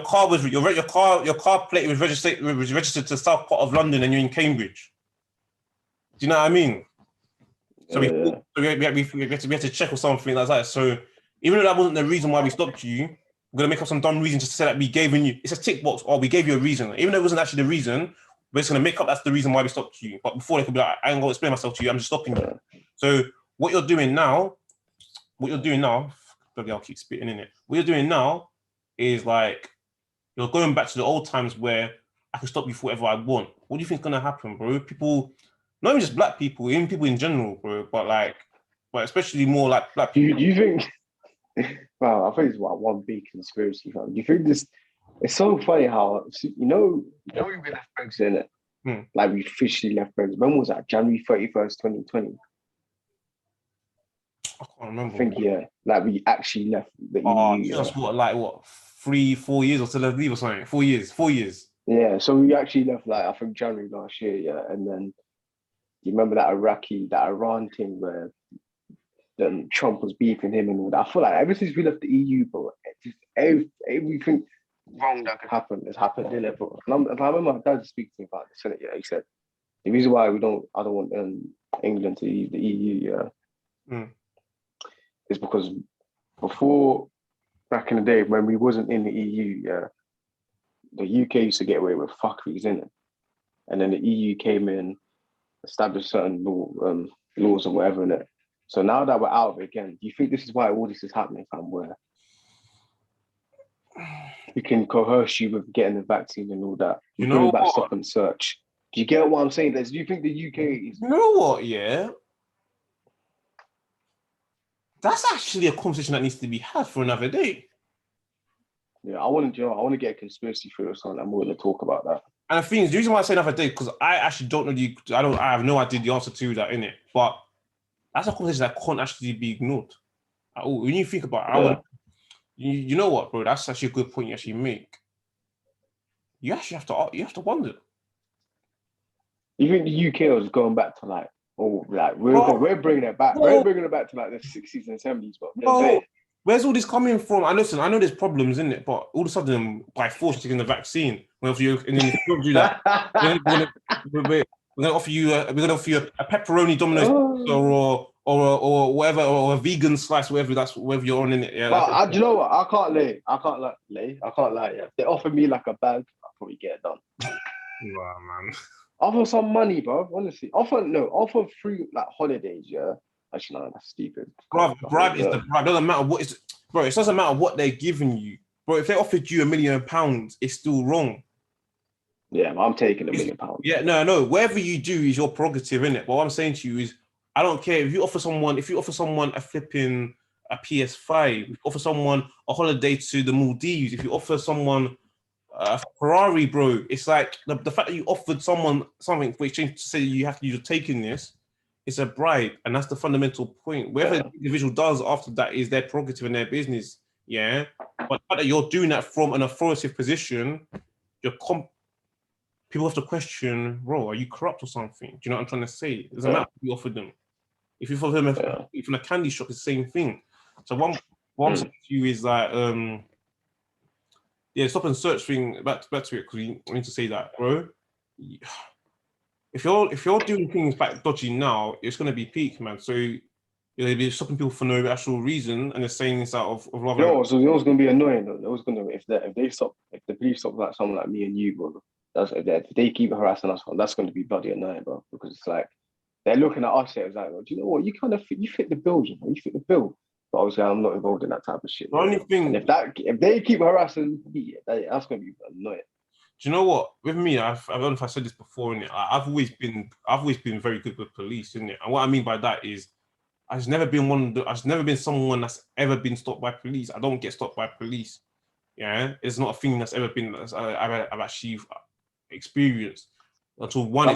car plate was registered to the south part of London and you're in Cambridge. Do you know what I mean? So we had to check or something like that. So even though that wasn't the reason why we stopped you, we're gonna make up some dumb reason just to say that we gave you. It's a tick box, or we gave you a reason, even though it wasn't actually the reason. We're just gonna make up that's the reason why we stopped you. But before they could be like, I ain't gonna explain myself to you. I'm just stopping you. So what you're doing now, bloody, I'll keep spitting in it. What you're doing now is like you're going back to the old times where I can stop you for whatever I want. What do you think is gonna happen, bro? People, not even just black people, even people in general, bro. But especially more like black people. Do you think? Wow, I think it's like one big conspiracy. Do you think this? It's so funny how we left Brexit, in it. Like we officially left Brexit. When was that? January 31st, 2020. I can't remember. I think like we actually left the EU. Just what 3-4 years or to leave or something. 4 years. Yeah, so we actually left I think January last year, yeah. And then you remember that Iran thing where Trump was beefing him and all that. I feel like ever since we left the EU, bro, everything wrong that could happen has happened in it, bro. And I remember my dad speaking to me about this, innit? Yeah, he said the reason why I don't want England to leave the EU, is because before, back in the day when we wasn't in the EU, the UK used to get away with fuckeries, innit? And then the EU came in, established certain laws and whatever, innit? So now that we're out of it again, do you think this is why all this is happening, fam? Where who can coerce you with getting the vaccine and all that. You We're know bringing back what? stop and search. Do you get what I'm saying? Do you think the UK is? You know what? Yeah, that's actually a conversation that needs to be had for another day. Yeah, I want to. I want to get a conspiracy theory or something. I'm willing to talk about that. And the thing is, the reason why I say another day because I actually don't know I have no idea the answer to that in it. But that's a conversation that can't actually be ignored at all. When you think about it, you know what, bro? That's actually a good point you actually make. You actually have to wonder. You think the UK was going back to like, we're bringing it back. Bro, we're bringing it back to like the 60s and 70s, but bro, where's all this coming from? I listen, I know there's problems in it, but all of a sudden, by force, taking the vaccine, we're going to do that. We're gonna offer you a pepperoni Domino's or whatever, or a vegan slice, whatever you're on in it. Yeah, but do you know what? I can't lie. Yeah. If they offer me like a bag, I'll probably get it done. wow, man. Offer some money, bro. Honestly, offer free like holidays. Yeah, actually, no, that's stupid. Bribe is the bribe. Doesn't matter what it's, bro. It doesn't matter what they're giving you, bro. If they offered you £1 million, it's still wrong. Yeah, I'm taking £1 million. Yeah, no. Whatever you do is your prerogative, innit? But what I'm saying to you is, I don't care if you offer someone a flipping a PS5, offer someone a holiday to the Maldives, if you offer someone a Ferrari, bro, it's like the fact that you offered someone something for exchange to say you're taking this, it's a bribe, and that's the fundamental point. Whatever the individual does after that is their prerogative and their business, yeah. But the fact that you're doing that from an authoritative position, people have to question, bro, are you corrupt or something? Do you know what I'm trying to say? It doesn't matter what you offer them. If you offer them from a candy shop, it's the same thing. So what I'm saying to you is that stop and search thing back to it, because we need to say that, bro. If you're doing things back dodgy now, it's gonna be peak, man. So you'll be stopping people for no actual reason, and they're saying this out of love. So it was gonna be annoying though. It was gonna if the police stop like someone like me and you, bro. If they keep harassing us, that's going to be bloody annoying, bro. Because it's like they're looking at us. It's like, well, do you know what? You kind of fit the bill, you know. You fit the bill. But obviously, I'm not involved in that type of shit. The only thing, and if they keep harassing me, that's going to be annoying. Do you know what? With me, I don't know if I said this before. In it, I've always been very good with police, isn't it? And what I mean by that is, I've never been someone that's ever been stopped by police. I don't get stopped by police. Yeah, it's not a thing that's ever been I've actually experienced until one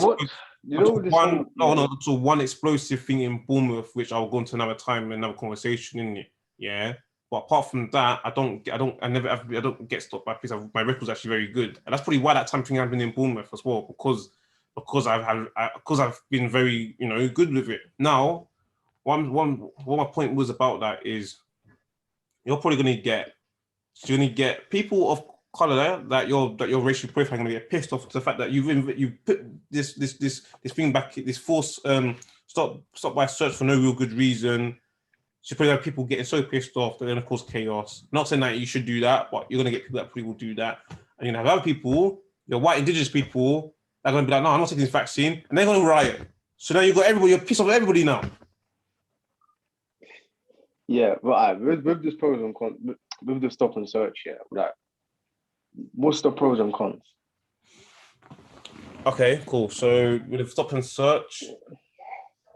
explosive thing in Bournemouth, which I'll go into another time in another conversation, in it. Yeah. But apart from that, I don't get stopped by police. My record's actually very good, and that's probably why that time thing happened in Bournemouth as well, because I've been very good with it. Now, what my point was about that is, you're probably gonna get people of color that you're racially profiling, gonna get pissed off to the fact that you put this thing back, this force stop by search for no real good reason. So probably have people getting so pissed off that they're gonna cause chaos. Not saying that you should do that, but you're gonna get people that probably will do that. And you're gonna have other people, your white indigenous people, that are gonna be like, no, I'm not taking this vaccine, and they're gonna riot. So now you've got everybody, you're pissed off everybody now. Yeah, but with this pros and cons, with the stop and search, yeah, like, what's the pros and cons? Okay, cool. So with the stop and search,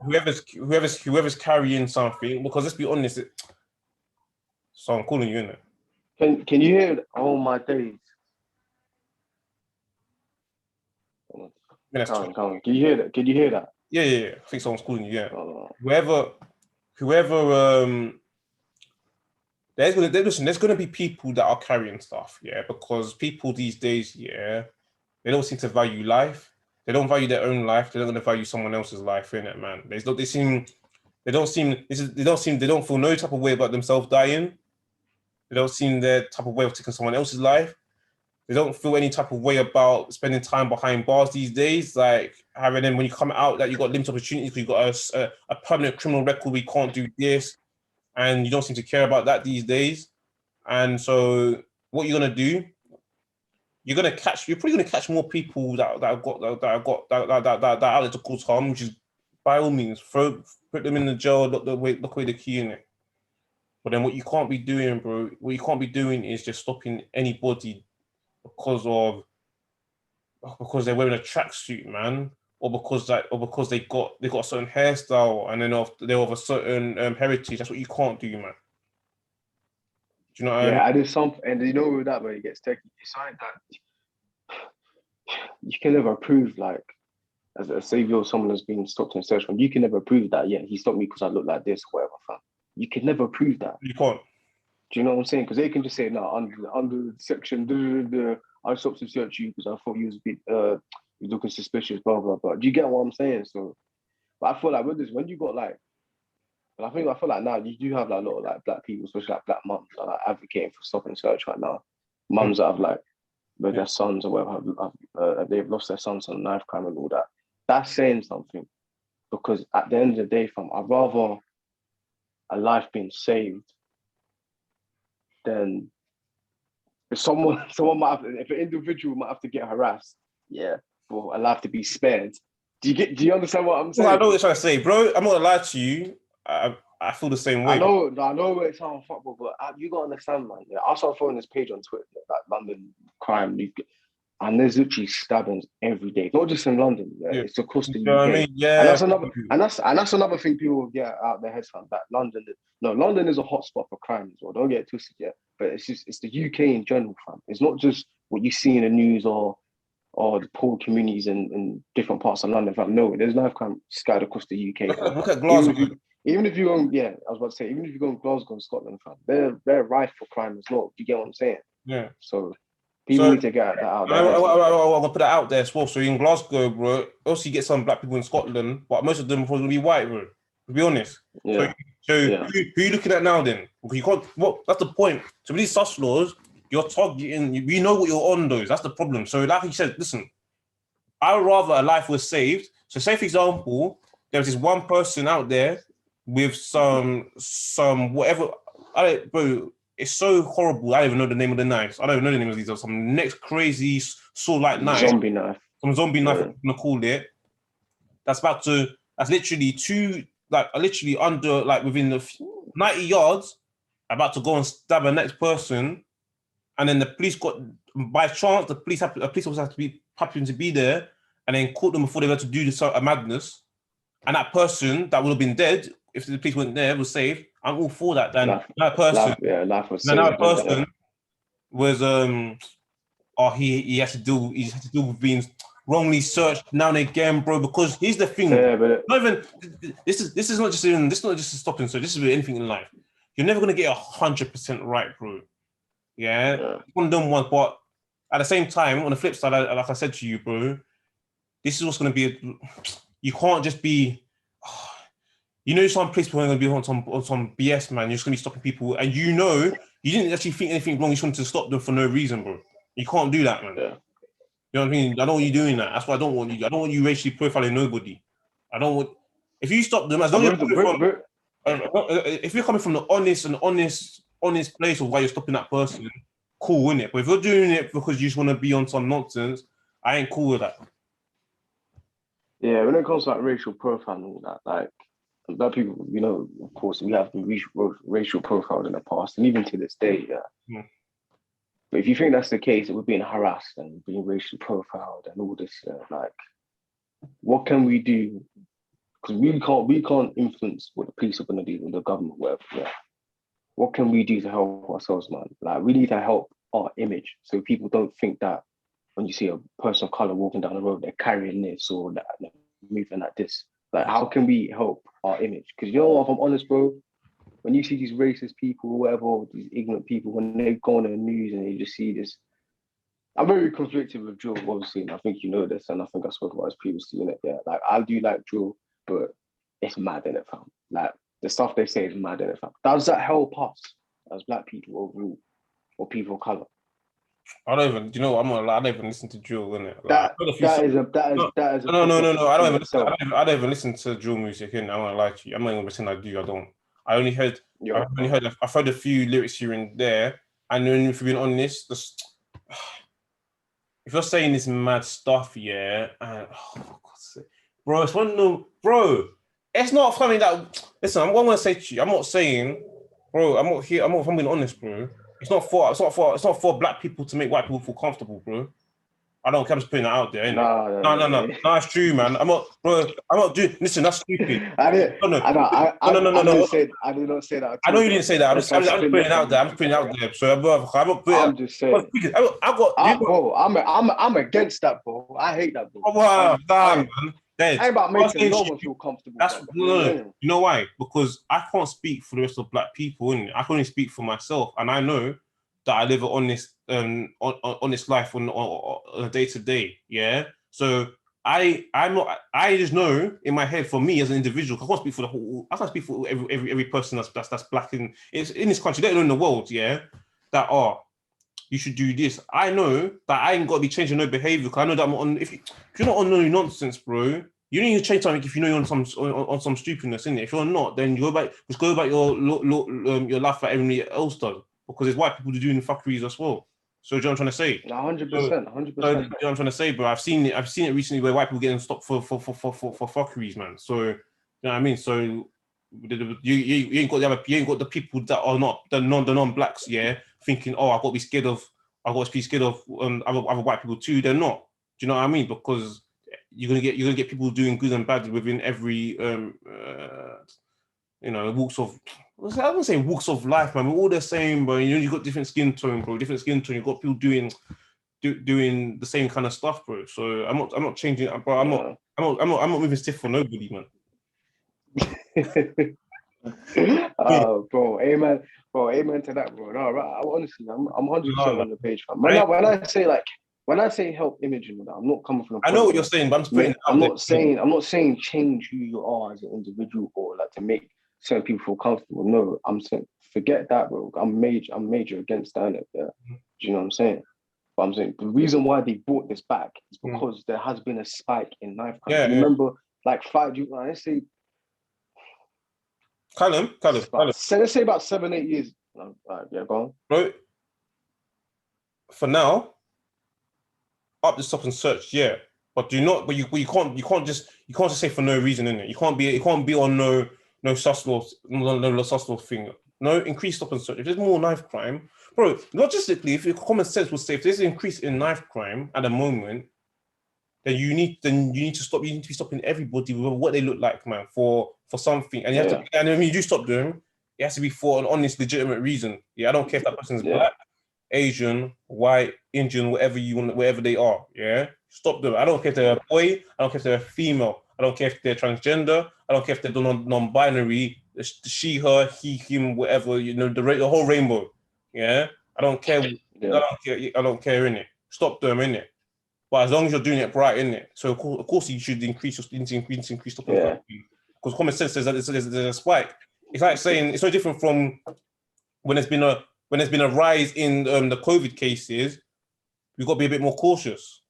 whoever's carrying something, because let's be honest, so I'm calling you, innit? Can you hear it? Oh my days. Come on. Can you hear that? Can you hear that? Yeah. I think someone's calling you, yeah. Whoever there's gonna be people that are carrying stuff, yeah, because people these days, yeah, they don't seem to value life. They don't value their own life. They're not gonna value someone else's life, innit, man. They don't feel no type of way about themselves dying. They don't seem their type of way of taking someone else's life. They don't feel any type of way about spending time behind bars these days, like having them when you come out that you got limited opportunities because you got a permanent criminal record. We can't do this, and you don't seem to care about that these days. And so, what you're gonna do? You're probably gonna catch more people that are out to cause harm, which is by all means put them in the jail, lock away the key in it. But then what you can't be doing, bro, is just stopping anybody because they're wearing a tracksuit, man, or because they got a certain hairstyle and then they're of a certain heritage. That's what you can't do, man. Do you know what I mean? Yeah, and there's some, and you know with that where it gets techy, it's something that you can never prove. Like, as a savior, someone has been stopped in a search warrant, you can never prove that. Yeah, he stopped me because I look like this, or whatever. Fam. You can never prove that. You can't. Do you know what I'm saying? Because they can just say, no, under section, I stopped to search you because I thought you was a bit, you looking suspicious, blah blah blah. Do you get what I'm saying? So, but I feel like with this, when you got like, and I feel like now you do have like a lot of like black people, especially like black mums, that are like advocating for stop and search right now. Mums that have like, where their sons or whatever they've lost their sons on knife crime and all that. That's saying something, because at the end of the day, fam, I'd rather a life being saved than if someone might have, if an individual might have to get harassed, yeah, for a life to be spared. Do you understand what I'm saying? I know what you're trying to say, bro. I'm not gonna lie to you. I feel the same way. I know where it sounds fuckable, but you gotta understand, man. Yeah, I started following this page on Twitter, like London crime, and there's literally stabbings every day. Not just in London, yeah. It's across the UK. I mean? Yeah, and that's another thing people will get out their heads from. That London is a hotspot for crime as well. Don't get it twisted, yeah. But it's the UK in general, fam. It's not just what you see in the news or the poor communities in different parts of London, fam. No, there's knife crime scattered across the UK. Look at Glasgow. Even if you go, I was about to say, even if you go in Glasgow and Scotland, fam, they're rife for crime as well. Do you get what I'm saying? Yeah. So people need to get that out there. I'm gonna put that out there as well. So in Glasgow, bro, also you get some black people in Scotland, but most of them are probably gonna be white, bro. To be honest. Yeah. So who are you looking at now then? Because you can't. That's the point. So with these sus laws, you're targeting. We know what you're on those. That's the problem. So like you said, listen, I would rather a life was saved. So say for example, there's this one person out there with some whatever. Bro, it's so horrible. I don't even know the name of the knives. I don't even know the name of these. Or some next crazy sword-like knife. Zombie knife. Some zombie knife, I'm gonna call it. That's literally literally under, like within the 90 yards, about to go and stab a next person. And then the police by chance, the police officers happened to be there and then caught them before they were to do a madness. And that person that would have been dead if the police weren't there was saved. I'm all for that. Then that person was he has to deal with being wrongly searched now and again, bro. Because here's the thing. Yeah, but this is not just a stopping search. This is with anything in life. You're never gonna get 100% right, bro. Yeah. One of them ones, but at the same time, on the flip side, like I said to you, bro, this is what's gonna be. You can't just be. Some people are going to be on some BS, man. You're just going to be stopping people, and you didn't actually think anything wrong. You just wanted to stop them for no reason, bro. You can't do that, man. Yeah. You know what I mean? I don't want you doing that. That's why I don't want you. I don't want you racially profiling nobody. I don't want. If you stop them, as long as if you're coming from the honest place of why you're stopping that person, cool, innit? But if you're doing it because you just want to be on some nonsense, I ain't cool with that. Yeah, when it comes to like racial profiling and all that, like. Black people, of course, we have been racial profiled in the past, and even to this day, yeah. But if you think that's the case, we're being harassed and being racially profiled and all this, like, what can we do? Because we can't influence what the police are going to do with the government, whatever. Yeah. What can we do to help ourselves, man? Like, we need to help our image, so people don't think that when you see a person of color walking down the road, they're carrying this or that, moving like this. Like, how can we help our image? Because if I'm honest, bro, when you see these racist people, whatever, these ignorant people, when they go on the news and you just see this, I'm very conflicted with drill, obviously, and I think you know this, and I think I spoke about this previously, innit? Yeah, like, I do like drill, but it's mad, innit, fam? Like, the stuff they say is mad, innit, fam? Does that help us as black people overall, or people of color? I don't even. I don't even listen to drill, innit? That is a. No. I don't even listen to drill music, innit? I'm not gonna lie to you. I'm not even pretend I do. I don't. I've heard a few lyrics here and there, and then if you're being honest, if you're saying this mad stuff, yeah, and for God's sake, bro, it's not funny that. Listen, I'm gonna say to you. I'm not saying, bro. I'm not here. If I'm being honest, bro. It's not for black people to make white people feel comfortable, bro. I don't care. I'm just putting that out there, innit? No. It's true, man. I'm not, bro. I'm not doing. Listen, that's stupid. I didn't. No, I know. I no. didn't say. I did not say that at I all. know you didn't say that. I'm Don't just try to putting spin it it out from there. I'm me. just putting it out there. So I'm not putting. I'm just saying. I got. Bro, I'm against that, bro. I hate that, bro. Wow, damn, man. I ain't about That's making no one feel comfortable. That's man. no. You know why? Because I can't speak for the rest of black people, innit? I can only speak for myself, and I know that I live an honest life on a day to day. Yeah. So I just know in my head, for me as an individual, I can't speak for the whole. I can't speak for every person that's black in this country, let alone in the world. Yeah. That are. You should do this. I know that I ain't got to be changing no behavior because I know that I'm on. If you're not on no nonsense, bro, you need to change something if you know you're on some stupidness, innit? If you're not, then you go back your life like everybody else does because there's white people doing fuckeries as well. So do you know what I'm trying to say? 100%, 100%. So, you know what I'm trying to say, bro? I've seen it recently where white people getting stopped for fuckeries, man. So you know what I mean? So you ain't got the people that are not the non-blacks, yeah, thinking, oh, I've got to be scared of other white people too. They're not. Do you know what I mean? Because you're gonna get people doing good and bad within every walks of. I wouldn't say walks of life, man. We're all the same, but you got different skin tone, bro. Different skin tone. You've got people doing the same kind of stuff, bro. So I'm not changing, bro. I'm not moving stiff for nobody, man. Bro, amen to that, bro. No, right, honestly, I'm 100% on the page, fam. When I say help imaging, I'm not coming from. I know what you're saying, but I'm just putting it out there. I'm not saying change who you are as an individual or like to make certain people feel comfortable. No, I'm saying forget that, bro. I'm major against that. Yeah. Do you know what I'm saying? But I'm saying the reason why they brought this back is because there has been a spike in knife crime. Yeah, remember, like let's say. Callum. Let's say about 7-8 years. Yeah, go on. Bro, for now, up the stop and search, yeah. But you can't just say for no reason, innit? You can't be on no sus law thing. No, increase stop and search. If there's more knife crime, bro, logistically, if your common sense would say if there's an increase in knife crime at the moment, then you need to stop. You need to be stopping everybody with what they look like, man, for something. And you have to. And when you do stop them, it has to be for an honest, legitimate reason. Yeah, I don't care if that person's black, Asian, white, Indian, whatever you want, wherever they are. Yeah, stop them. I don't care if they're a boy. I don't care if they're a female. I don't care if they're transgender. I don't care if they're non-binary. She, her, he, him, whatever. You know, the whole rainbow. Yeah, I don't care. I don't care in it. Stop them in it. But as long as you're doing it right, innit? So of course you should increase stop. Because common sense says that there's a spike. It's like saying it's no different from when there's been a rise in the COVID cases. We've got to be a bit more cautious.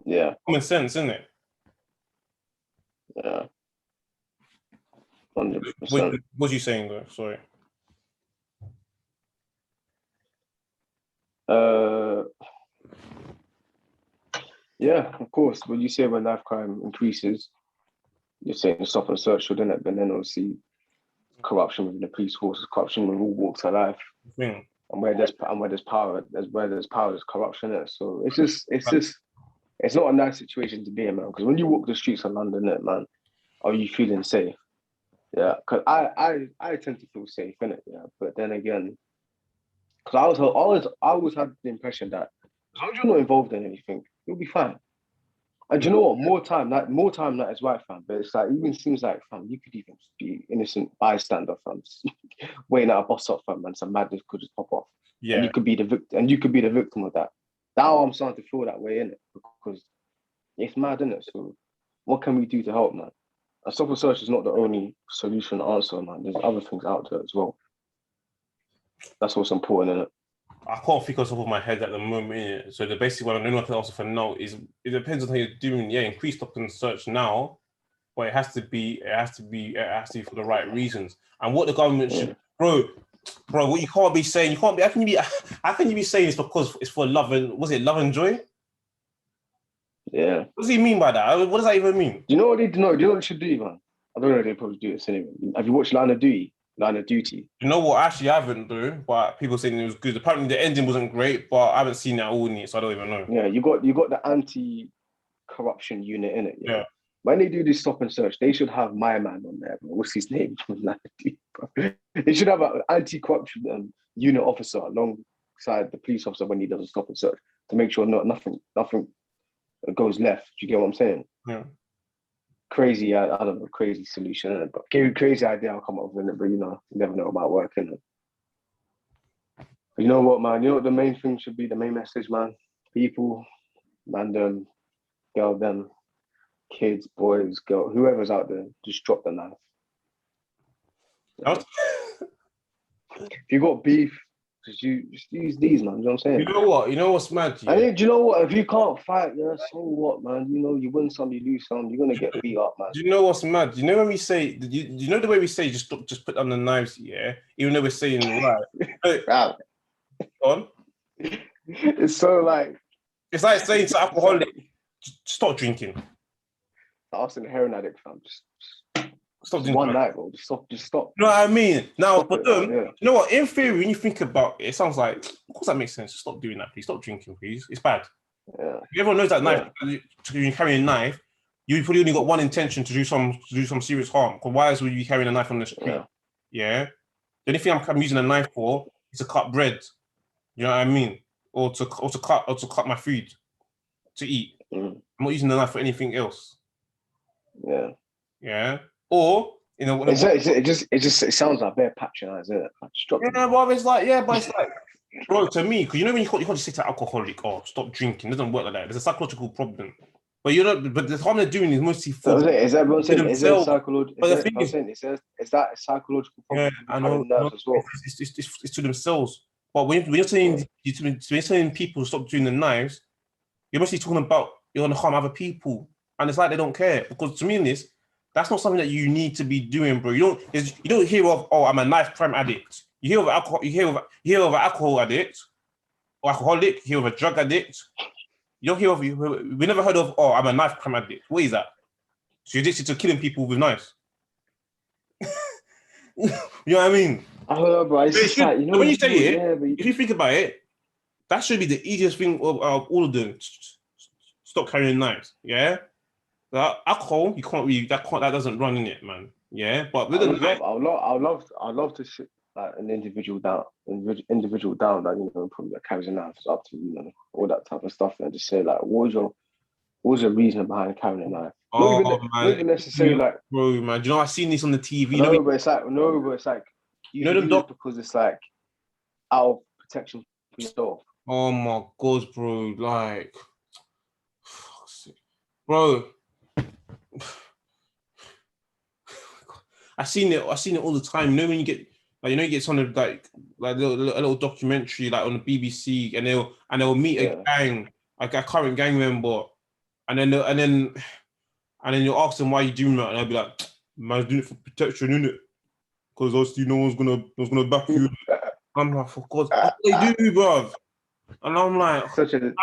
Yeah. Common sense, isn't it? Yeah. 100%. What are you saying though? Sorry. Yeah, of course. When you say when knife crime increases, you're saying stop and search, shouldn't it? But then obviously corruption within the police forces, corruption with all walks of life. And where there's power, there's corruption in it. So it's not a nice situation to be in, man. Because when you walk the streets of London, man, are you feeling safe? Yeah, because I tend to feel safe in it. Yeah, but then again, because I always had the impression that as long as you're not involved in anything, you'll be fine. And you know what? More time that is right, fam. But it's like, it even seems like, fam, you could even be innocent bystander, fam, waiting at a bus stop, fam, and some madness could just pop off. Yeah. And you could be the victim of that. Now I'm starting to feel that way, innit? Because it's mad, innit? So what can we do to help, man? And stop and search is not the only solution answer, man. There's other things out there as well. That's what's important, innit? I can't think of top of my head at the moment. Innit? So the basic one I know I can also for now is it depends on how you're doing. Yeah, increase stop and search now, but it has to be for the right reasons. And what the government should, bro, what you can't be saying, how can you be saying it's because it's for love and joy? Yeah. What does he mean by that? What does that even mean? Do you know what they should do, man? I don't know if they probably do this anyway. Have you watched Line of Duty? line of duty. You know what? Actually, I haven't though, but people saying it was good. Apparently, the ending wasn't great, but I haven't seen that all in it, so I don't even know. Yeah, you got the anti-corruption unit in it. Yeah. When they do this stop and search, they should have my man on there. Bro. What's his name? They should have an anti-corruption unit officer alongside the police officer when he does a stop and search to make sure nothing goes left. Do you get what I'm saying? Yeah. Crazy, I don't know, crazy solution, but crazy idea I'll come up with it, but you never know about working. You know what, man? You know what the main thing should be, the main message, man? People, man, them, girl, them, kids, boys, girl, whoever's out there, just drop the knife. If you got beef, just use these, man. You know what I'm saying? You know what? You know what's mad? I think, do you know what? If you can't fight, so what, man? You win some, you lose some. You're gonna get beat up, man. Do you know what's mad? You know when we say, you know the way we say, just put down the knives, yeah? Even though we're saying right. On. It's so like. It's like saying to alcoholic, stop drinking. I was a heroin addict, fam. Just stop drinking. One night, bro. Just stop. You know what I mean? Now, but you know what? In theory, when you think about it, it sounds like, of course, that makes sense. Stop doing that, please. Stop drinking, please. It's bad. Yeah. Everyone knows that knife. When you carry a knife, you probably only got one intention to do some serious harm. Because why else would you be carrying a knife on the street? Yeah. The only thing I'm using a knife for is to cut bread. You know what I mean? Or to cut my food to eat. I'm not using the knife for anything else. Yeah. Yeah. Or it sounds like very patronizing, isn't it? But it's like, bro, to me, because you know when you can't just say to alcoholic, oh, stop drinking. It doesn't work like that. There's a psychological problem. But but the harm they're doing is mostly for is that what I'm saying? Is that psychological? But the thing is that a psychological problem? Yeah, I know. As well. It's to themselves. But when you're telling people to stop doing the knives, you're mostly talking about you're going to harm other people, and it's like they don't care. Because to me, that's not something that you need to be doing, bro. You don't hear of, oh, I'm a knife crime addict. You hear of alcohol. You hear of an alcohol addict or alcoholic. You hear of a drug addict. You don't hear of. We never heard of, oh, I'm a knife crime addict. What is that? So you're addicted to killing people with knives. You know what I mean? I don't know, bro. It's just like, when you say it, if you think about it, that should be the easiest thing of all of them. Stop carrying knives. Yeah. Alcohol, you can't really. That doesn't run in it, man. Yeah. But I'd love to sit like an individual down that probably that carries a knife up to all that type of stuff, and just say like, what was your reason behind carrying a knife? Not even necessarily like, bro, man. Do you know I've seen this on the TV? But it's like you know them because it's like out of protection for yourself. Oh my god, bro! Like, bro, I seen it all the time. You know when you get you get something like a little documentary like on the BBC, and they'll meet a gang, like a current gang member, and then you'll ask them why you doing that, and they'll be like, man's doing it for protection, innit? Because obviously no one's gonna back you. I'm like, for God, what they do, bro? And I'm like, such a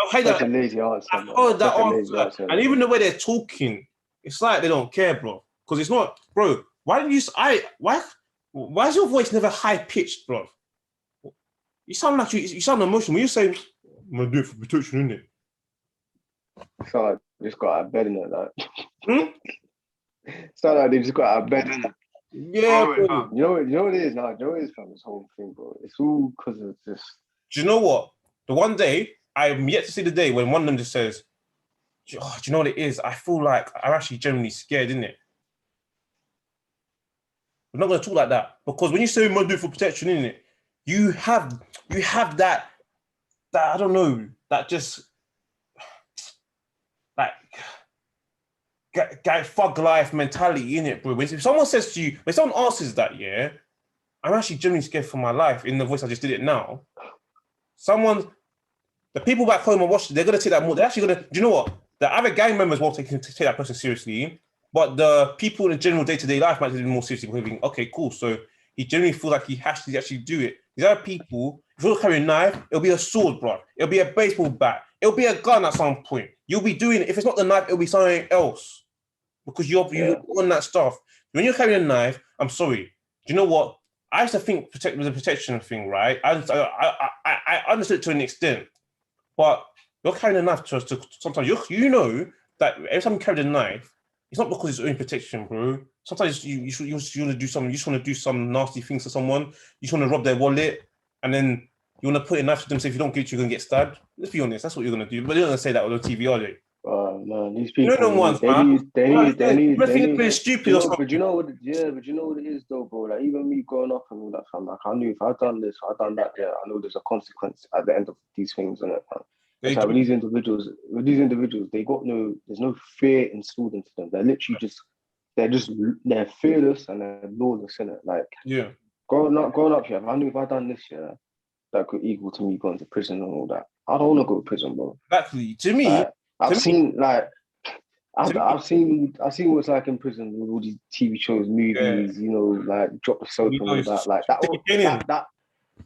lazy answer. And even the way they're talking, it's like they don't care, bro. Because it's not, bro. Why is your voice never high pitched, bro? You sound like you sound emotional when you say, "I'm gonna do it for protection," innit? Sound like they just got out of bed in it, like. Sound like they just got out of bed in it. Yeah, bro. You know what it is now. You know what it is from this whole thing, bro. It's all because of this. Do you know what? The one day I'm yet to see the day when one of them just says, "Do you know what it is? I feel like I'm actually genuinely scared, innit?" We're not gonna talk like that because when you say "I'm gonna do it for protection," innit, you have that I don't know, that just like guy thug life mentality in it, bro. If someone says to you, when someone asks that, yeah, I'm actually genuinely scared for my life in the voice I just did it now. The people back home are watching, they're gonna take that more. They're actually gonna, do you know what? The other gang members won't take that person seriously, but the people in the general day-to-day life might take it more seriously, thinking, okay, cool. So he genuinely feels like he has to actually do it. These other people, if you're carrying a knife, it'll be a sword, bro. It'll be a baseball bat. It'll be a gun at some point. You'll be doing it. If it's not the knife, it'll be something else. Because you're on that stuff. When you're carrying a knife, I'm sorry. Do you know what? I used to think with the protection thing, right? I understood it to an extent, but you're carrying a knife to sometimes you know that every time you carry the knife, it's not because it's only protection, bro. Sometimes you want to do something. You just want to do some nasty things to someone. You just want to rob their wallet, and then you want to put a knife to them. Say if you don't get it, you're gonna get stabbed. Let's be honest, that's what you're gonna do. But they're not gonna say that on the TV, are they? Man, these You know people, them ones, they man. need, they need, they need, You they think need. they're stupid You or know, something? but you know what? Yeah, but you know what it is though, bro. Like even me growing up and all that, fam. Like I knew if I'd done this, I'd done that. Yeah, I know there's a consequence at the end of these things, and it's like with these individuals, they got no, there's no fear instilled into them. They're fearless and they're lawless in it. Like Yeah. growing up, yeah. I knew if I'd done this, yeah, that could equal to me going to prison and all that. I don't want to go to prison, bro. Exactly. To me, Like, I've seen what it's like in prison with all these TV shows, movies, you know, like Drop the Soap and all that. Like that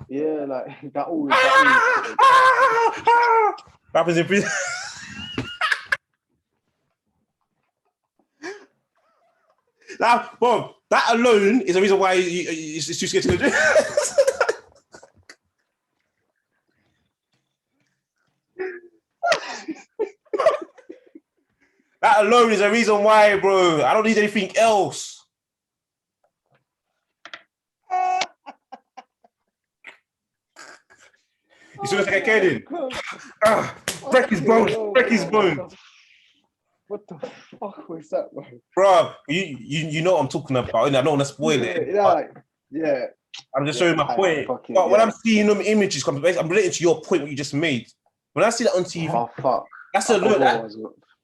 yeah, like that always happens in prison. That alone is the reason why it's too scared to go. That alone is a reason why, bro. I don't need anything else. You see what's like a kid in? Break his bones. Break his bones. What the fuck was that, bro? Bro, you know what I'm talking about. I don't want to spoil it. Yeah. I'm just showing my point. But when I'm seeing them images, I'm relating to your point what you just made. When I see that on TV, oh fuck, that's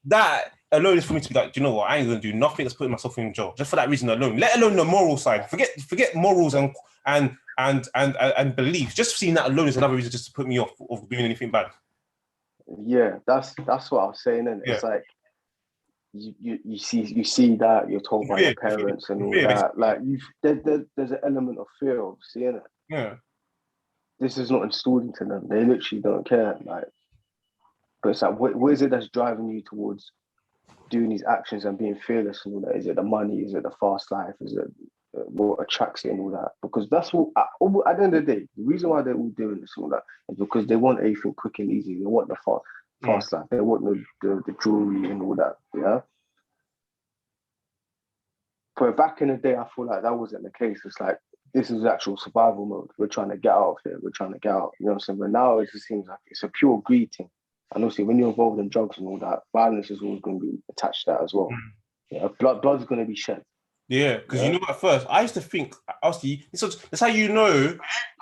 that alone is for me to be like, do you know what? I ain't gonna do nothing that's putting myself in jail just for that reason alone. Let alone the moral side. Forget morals and beliefs. Just seeing that alone is another reason just to put me off of doing anything bad. Yeah, that's what I was saying. And it's like you see that you're told by your parents and all that. Like there's an element of fear of seeing it. Yeah. This is not installed into them. They literally don't care. Like, but it's like, what is it that's driving you towards doing these actions and being fearless and all that? Is it the money? Is it the fast life? Is it what attracts you and all that? Because that's what, at the end of the day, the reason why they're all doing this and all that is because they want everything quick and easy. They want the fast life. They want the jewelry and all that. Yeah. But back in the day, I feel like that wasn't the case. It's like, this is actual survival mode. We're trying to get out of here. We're trying to get out. You know what I'm saying? But now it just seems like it's a pure greed thing. And obviously, when you're involved in drugs and all that, violence is always going to be attached to that as well. Yeah, blood is going to be shed. Yeah, because you know, at first, I used to think, obviously, that's how you know.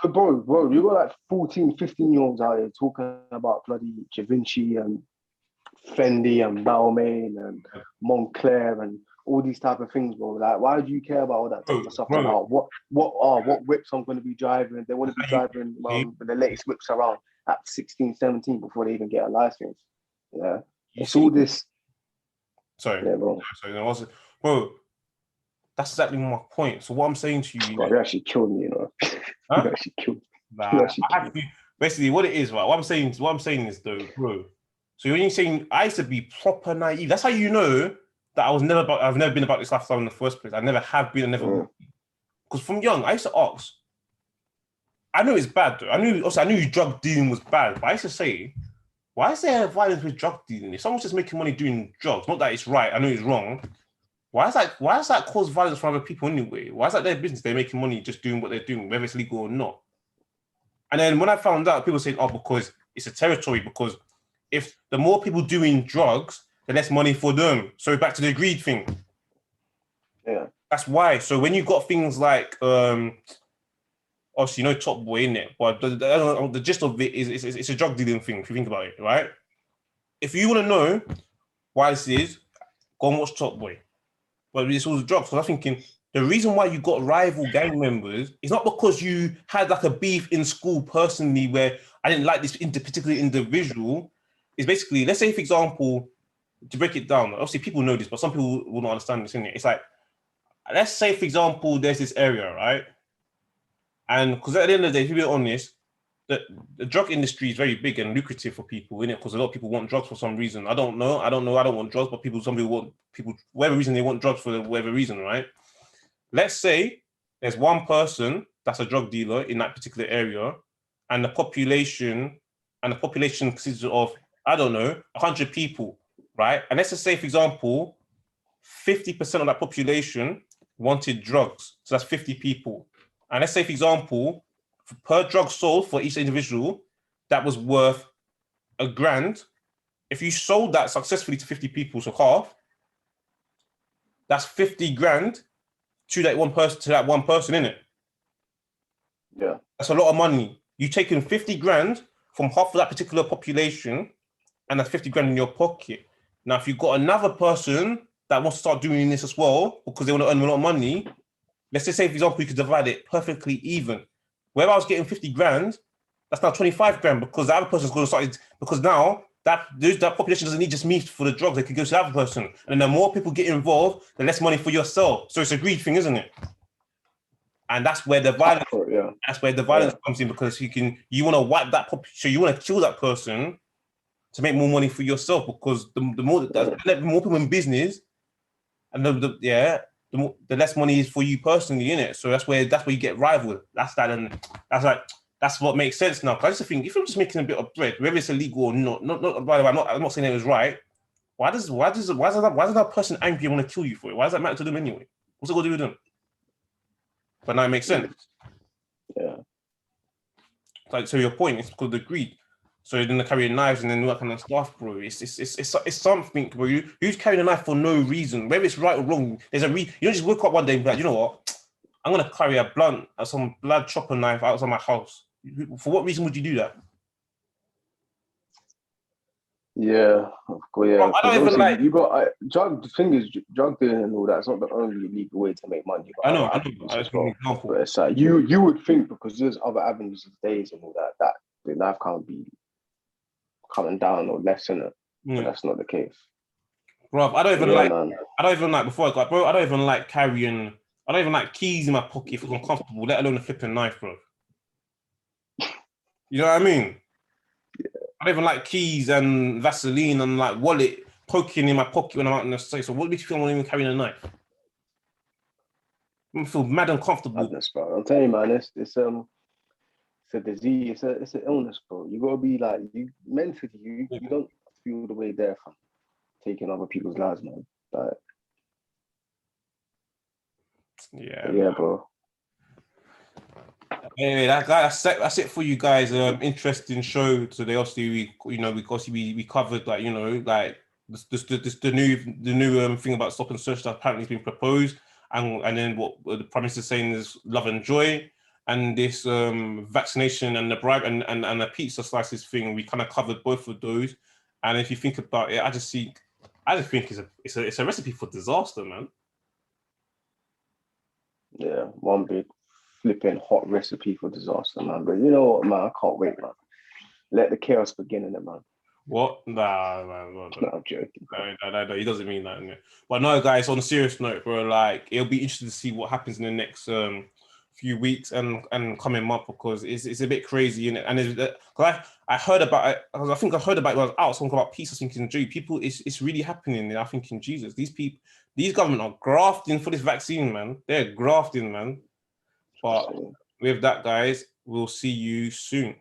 Bro, you got like 14, 15-year-olds out here talking about bloody Givenchy and Fendi and Balmain and Montclair and all these type of things, bro. Like, why do you care about all that type of stuff? About what whips I'm going to be driving? They want to be driving with the latest whips around at 16, 17 before they even get a license. Yeah, it's all this. Sorry, yeah, bro. Sorry, bro. That's exactly my point. So what I'm saying to you, you actually killed me, you know. Huh? You actually killed me. Nah, basically, what it is, right? What I'm saying is, though, bro. So when you're saying I used to be proper naive, that's how you know that I've never been about this lifestyle in the first place. I never have been, I never will. Because from young, I used to ask. I knew it's bad, though. I knew drug dealing was bad, but I used to say, why is there violence with drug dealing? If someone's just making money doing drugs, not that it's right, I know it's wrong. Why is that cause violence for other people anyway? Why is that their business? They're making money just doing what they're doing, whether it's legal or not. And then when I found out, people saying, because it's a territory, because if the more people doing drugs, the less money for them. So back to the greed thing. Yeah. That's why. So when you got things like, obviously, Top Boy, innit? But the gist of it is it's a drug dealing thing, if you think about it, right? If you want to know why this is, go and watch Top Boy. But it's all the drugs. So I'm thinking the reason why you got rival gang members is not because you had like a beef in school personally where I didn't like this particular individual. It's basically, let's say, for example, to break it down, obviously people know this, but some people will not understand this, innit? It's like, let's say, for example, there's this area, right? And because at the end of the day, to be honest, the drug industry is very big and lucrative for people, innit? Because a lot of people want drugs for some reason. I don't know. I don't want drugs, but some people want whatever reason they want drugs for whatever reason, right? Let's say there's one person that's a drug dealer in that particular area, and the population consists of, I don't know, 100 people, right? And let's just say, for example, 50% of that population wanted drugs. So that's 50 people. And let's say, for example, per drug sold for each individual, that was worth $1,000. If you sold that successfully to 50 people, so half, that's 50 grand to that one person, innit? Yeah. That's a lot of money. You taking 50 grand from half of that particular population, and that's 50 grand in your pocket. Now, if you've got another person that wants to start doing this as well because they want to earn a lot of money, let's just say, for example, you could divide it perfectly even. Where I was getting 50 grand, that's now 25 grand because the other person's going to start, because now that population doesn't need just me for the drugs, they could go to the other person. And the more people get involved, the less money for yourself. So it's a greed thing, isn't it? And that's where the violence, comes in, because you want to wipe that population, you want to kill that person to make more money for yourself, because the more people in business, and the less money is for you personally, in it. So that's where you get rivaled. That's what makes sense now. Because I just think, if you're just making a bit of bread, whether it's illegal or not, by the way, I'm not saying it was right. Why does that person angry and want to kill you for it? Why does that matter to them anyway? What's it got to do with them? But now it makes sense. Yeah. Like, so your point is because of the greed. So then they're carrying knives and then all that kind of stuff, bro. It's something, bro. Who's carrying a knife for no reason? Whether it's right or wrong, there's a reason. You don't just wake up one day and be like, you know what? I'm gonna carry a blunt, some blood chopper knife outside my house. For what reason would you do that? Yeah, of course. Yeah, I don't even like. You got drug. The thing is, drug dealing and all that. It's not the only legal way to make money. I know. That's an example. But it's like you would think, because there's other avenues these days and all that the knife can't be coming down or less in it. But that's not the case. Bro, I don't even like before I got, bro. I don't even like carrying. I don't even like keys in my pocket if it's uncomfortable, let alone a flipping knife, bro. You know what I mean? Yeah. I don't even like keys and Vaseline and like wallet poking in my pocket when I'm out in the street. So what makes you feel I'm not even carrying a knife? I feel mad uncomfortable. Madness, bro. I'm telling you, man, it's a disease, it's an illness, bro. You gotta be like, you mentally, you don't feel the way there from taking other people's lives, man. Like, yeah, bro. Anyway, that's it for you guys. Interesting show today. Obviously, we covered, like, like the new thing about stop and search that apparently has been proposed, and then what the Prime Minister is saying is love and joy, and this vaccination and the bribe and the pizza slices thing. We kind of covered both of those, and if you think about it, I just think it's a recipe for disaster, man. Yeah, one big flipping hot recipe for disaster, man. But you know what, man? I can't wait, man. Let the chaos begin in it, man. What? Nah, man. No, I'm joking. No, he doesn't mean that. But no, guys, on a serious note, bro, like, it'll be interesting to see what happens in the next few weeks and coming month, because it's a bit crazy, innit? And I heard about it, because I think I heard about it when I was out, something about peace, thinking, gee, people, it's really happening. And I'm thinking, Jesus, these government are grafting for this vaccine, man. They're grafting, man. But with that, guys, we'll see you soon.